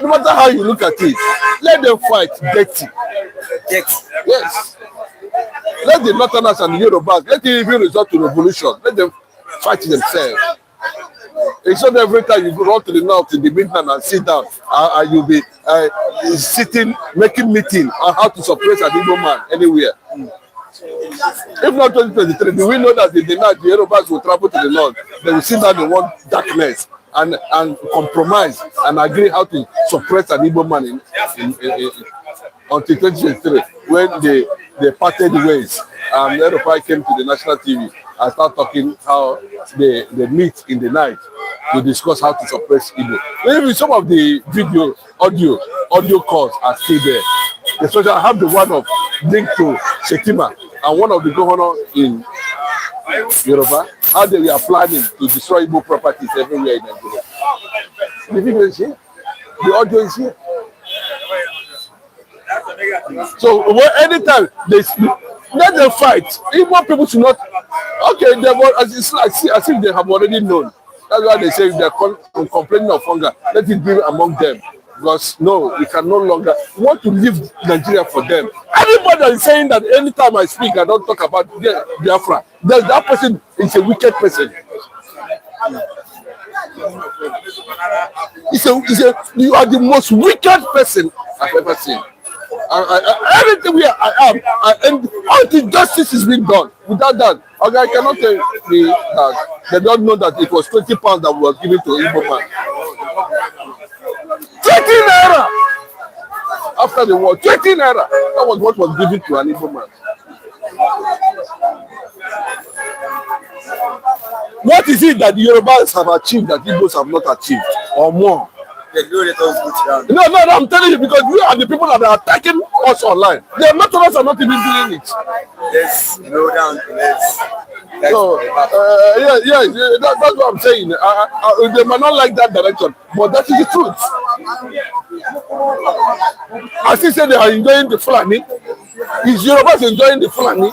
No matter how you look at it, let them fight dirty. Yes. Let the Northerners and the Yorubas, let it even resort to revolution. Let them fight themselves. It's not every time you go run to the north in the midnight and sit down, and you'll be sitting, making meeting on how to suppress an Igbo man anywhere. If not 2023, do we know that in the night the Yorubas will travel to the north? They will sit down in one darkness and compromise and agree how to suppress an Igbo man until 2023 when they parted ways. El-Rufai came to the national TV and started talking how they meet in the night to discuss how to suppress Igbo. Maybe some of the video, audio calls are still there. Especially I have the one of linked to Shetima and one of the governors in Yoruba, how they were planning to destroy Igbo properties everywhere in Nigeria. The video is here. The audio is here. So anytime they let them fight, Igbo people should not. Okay, they were, as if they have already known. That's why they say they're complaining of hunger. Let it be among them. Because no, we can no longer want to leave Nigeria for them. Anybody that is saying that anytime I speak, I don't talk about Biafra, that person is a wicked person. You are the most wicked person I've ever seen. Everything I am, and until justice is being done. Without that, okay, I cannot tell me that they don't know that it was 20 pounds that was given to Igbo man. 20 naira! After the war, 20 naira! That was what was given to an Igbo man. What is it that the Yorubas have achieved that Igbos have not achieved, or more? No, I'm telling you, because we are the people that are attacking us online. The Electorals are not even doing it. Yes, down. So, that's what I'm saying. They might not like that direction, but that is the truth. As he said, they are enjoying the Fulani. Is Yorubas enjoying the Fulani?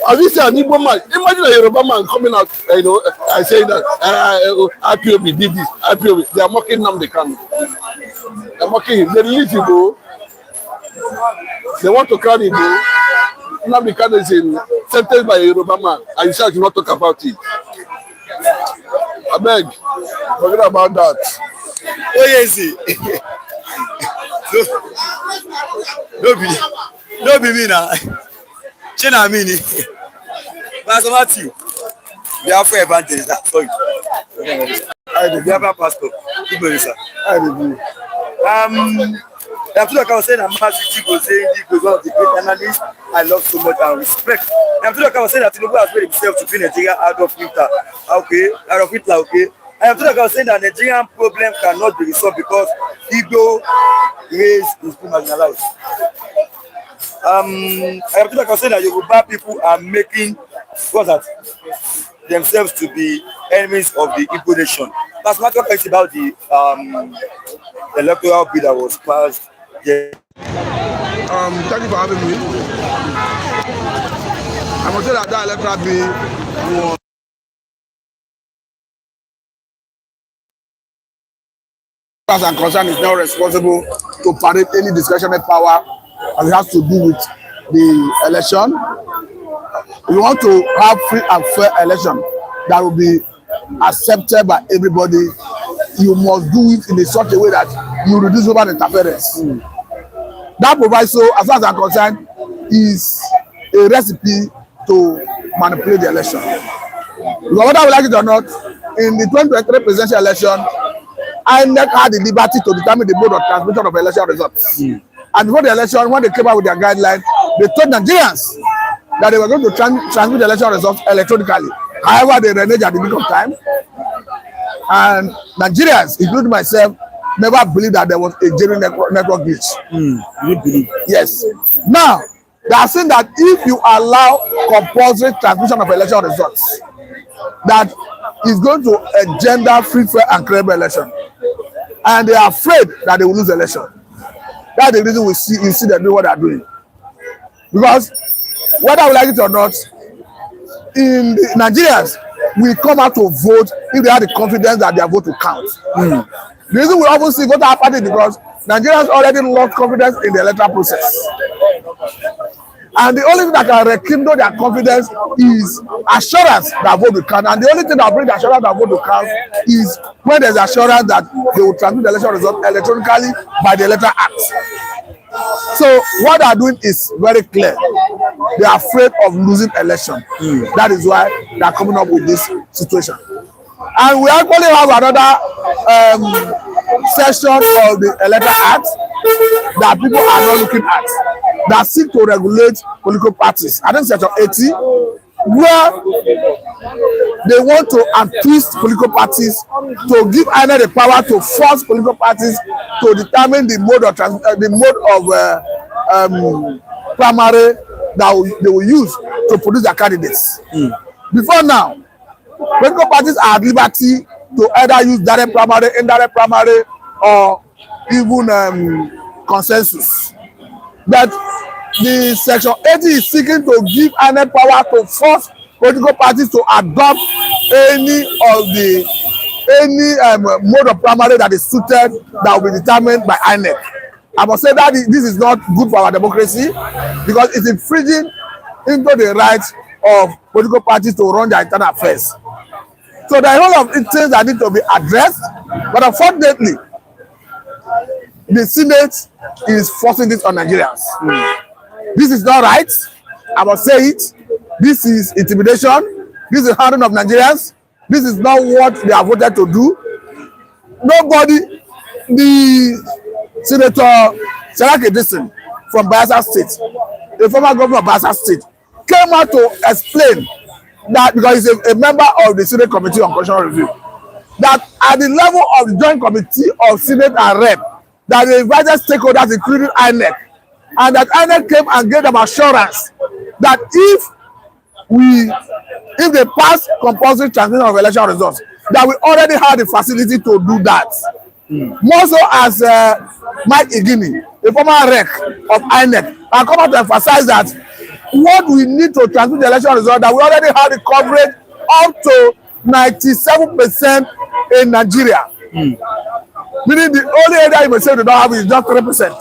As he said, an Igbo man, imagine a Yoruba man coming out, and saying that IPOB did this, IPOB. They are mocking Nnamdi Kanu. They are mocking him. They release him, they want to carry him. Nnamdi Kanu is sentenced by a Yoruba man, and you said you not talk about it. I beg, forget about that. Oh, yes. No be me now. Chena mini. Pastor Matthew. We have for advantage. Sorry. We have a pastor. Good morning, sir. Like I was saying, I'm Masisi goes one of the great analysts I love so much and respect. Like I was saying that Tinubu has made himself to bring Nigeria out of Hitler. Okay. Like I was saying that Nigerian problem cannot be resolved because Igbo race is too marginalized. Like I was saying that Yoruba people are making themselves to be enemies of the Igbo nation. That's not talking about the electoral bill that was passed. Yeah. Thank you for having me. I must say that electoral bill was as I'm concerned, is not responsible to parade any discretionary power as it has to do with the election. We want to have free and fair election that will be accepted by everybody. You must do it in such a way that you reduce human interference. That proviso, as far as I'm concerned, is a recipe to manipulate the election. Whether we like it or not, in the 2023 presidential election, INEC had the liberty to determine the mode of transmission of election results. And before the election, when they came out with their guidelines, they told Nigerians that they were going to transmit the election results electronically. However, they reneged at the nick of time. And Nigerians, including myself, never believed that there was a genuine network glitch. Yes. Now, they are saying that if you allow compulsory transmission of election results, that is going to engender free, fair, and credible election. And they are afraid that they will lose the election. That's the reason you see them doing what they are doing. Because whether we like it or not, in the Nigerians, we come out to vote if they have the confidence that their vote will count. The reason we often see voter apathy is because Nigerians already lost confidence in the electoral process. And the only thing that can rekindle their confidence is assurance that vote will count. And the only thing that brings assurance that vote will count is when there's assurance that they will transmit the election result electronically by the Electoral Act. So what they are doing is very clear. They are afraid of losing election. That is why they are coming up with this situation. And we actually have another section of the Electoral Act that people are not looking at, that seek to regulate political parties. I think section 80, where they want to untwist political parties to give INEC the power to force political parties to determine the mode of primary that they will use to produce their candidates. Before now, political parties are at liberty to either use direct primary, indirect primary, or even consensus. But the section 80 is seeking to give INEC power to force political parties to adopt any mode of primary that is suited, that will be determined by INEC. I must say that this is not good for our democracy, because it's infringing into the rights of political parties to run their internal affairs. So there are a lot of things that need to be addressed, but unfortunately, the Senate is forcing this on Nigerians. This is not right. I must say it. This is intimidation. This is hardening of Nigerians. This is not what they are voted to do. Nobody, the Senator Saraki Dixon from Bayelsa State, the former governor of Bayelsa State, came out to explain that, because he's a member of the Senate Committee on Constitutional Review, that at the level of the Joint Committee of Senate and Rep, that they invited stakeholders, including INEC, and that INEC came and gave them assurance that if they pass compulsory transmission of election results, that we already have the facility to do that. More so as Mike Igini, a former rec of INEC, and come out to emphasize that what we need to transmit the election result, that we already have the coverage up to 97% in Nigeria. Meaning the only area you may say they don't have is just 3%.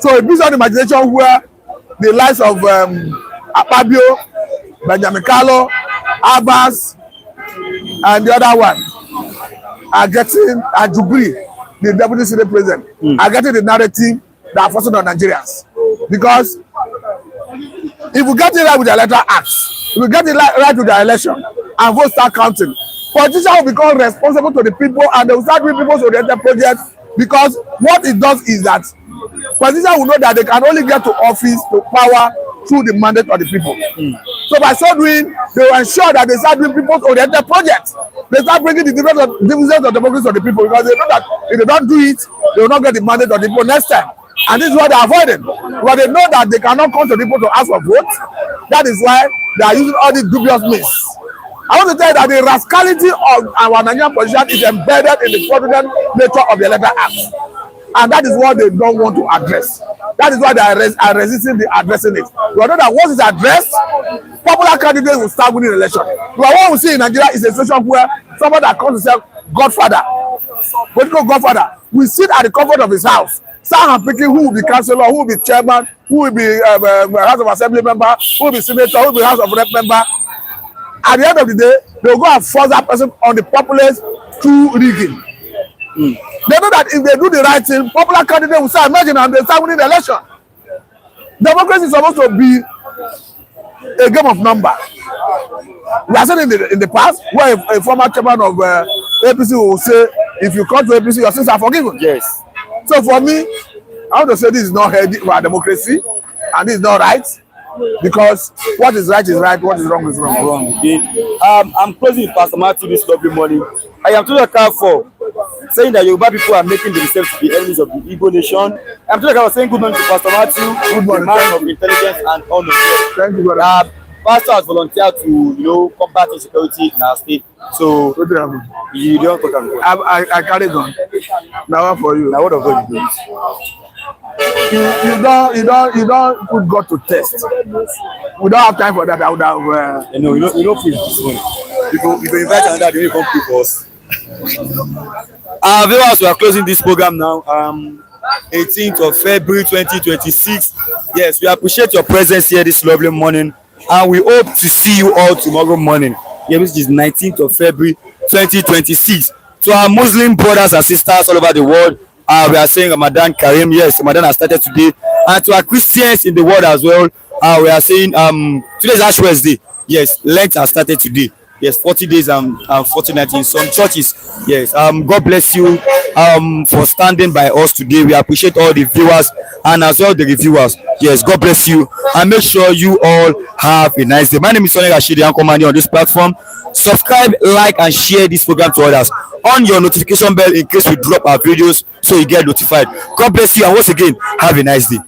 So it brings on imagination where the likes of Akpabio, Benjamin Kalu, Abbas, and the other one are getting, and Jubri, the deputy Senate president, are getting the narrative that are forcing on Nigerians. Because if we get it right with the Electoral Act, if we get it right with the election, and votes start counting, politicians will become responsible to the people, and they will start doing people's-oriented projects, because what it does is that politicians will know that they can only get to office, to power, through the mandate of the people. So by so doing, they will ensure that they start doing people's-oriented projects. They start bringing the divisions of democracy to the people, because they know that if they don't do it, they will not get the mandate of the people next time. And this is what they are avoiding. But they know that they cannot come to the people to ask for votes. That is why they are using all these dubious means. I want to tell you that the rascality of our Nigerian position is embedded in the fraudulent nature of the Electoral Act. And that is what they don't want to address. That is why they are resisting the addressing it. We know that once it's addressed, popular candidates will start winning the election. But what we see in Nigeria is a situation where somebody that calls himself Godfather political godfather, will sit at the comfort of his house, start picking who will be councillor, who will be chairman, who will be House of Assembly member, who will be senator, who will be House of Rep member. At the end of the day, they will go and force that person on the populace through rigging. They know that if they do the right thing, popular candidate will start emerging and they start winning the election. Democracy is supposed to be a game of number. We have seen in the past where a former chairman of APC will say, if you come to APC, your sins are forgiven. Yes. So for me, I want to say this is not healthy for our democracy, and this is not right, because what is right, what is wrong is wrong. Okay. I'm closing with Pastor Matthew this lovely morning. I am to account for saying that Yoruba people are making themselves to be enemies of the Igbo nation. I'm to account for saying good morning to Pastor Matthew, Good morning. the man of intelligence and honor. Thank you, brother. Pastor has volunteered to, combat insecurity in our state. So you don't talk about it. I carry on. Now for you. Now what of God you do? You don't put God to test. We don't have time for that. I would have. You don't feel this one. You can invite another day, you come play for us. Viewers, we are closing this program now. 18th of February 2026. Yes, we appreciate your presence here this lovely morning, and we hope to see you all tomorrow morning. Yeah, which is 19th of February 2026. To our Muslim brothers and sisters all over the world, we are saying Ramadan Kareem. Yes, Ramadan has started today. And to our Christians in the world as well, we are saying today is Ash Wednesday. Yes, Lent has started today. Yes, 40 days and 40 nights in some churches. Yes, God bless you for standing by us today. We appreciate all the viewers and as well the reviewers. Yes, God bless you, and make sure you all have a nice day. My name is Sonny Rashidi. I'm commanding on this platform. Subscribe, like, and share this program to others. On your notification bell in case we drop our videos so you get notified. God bless you, and once again, have a nice day.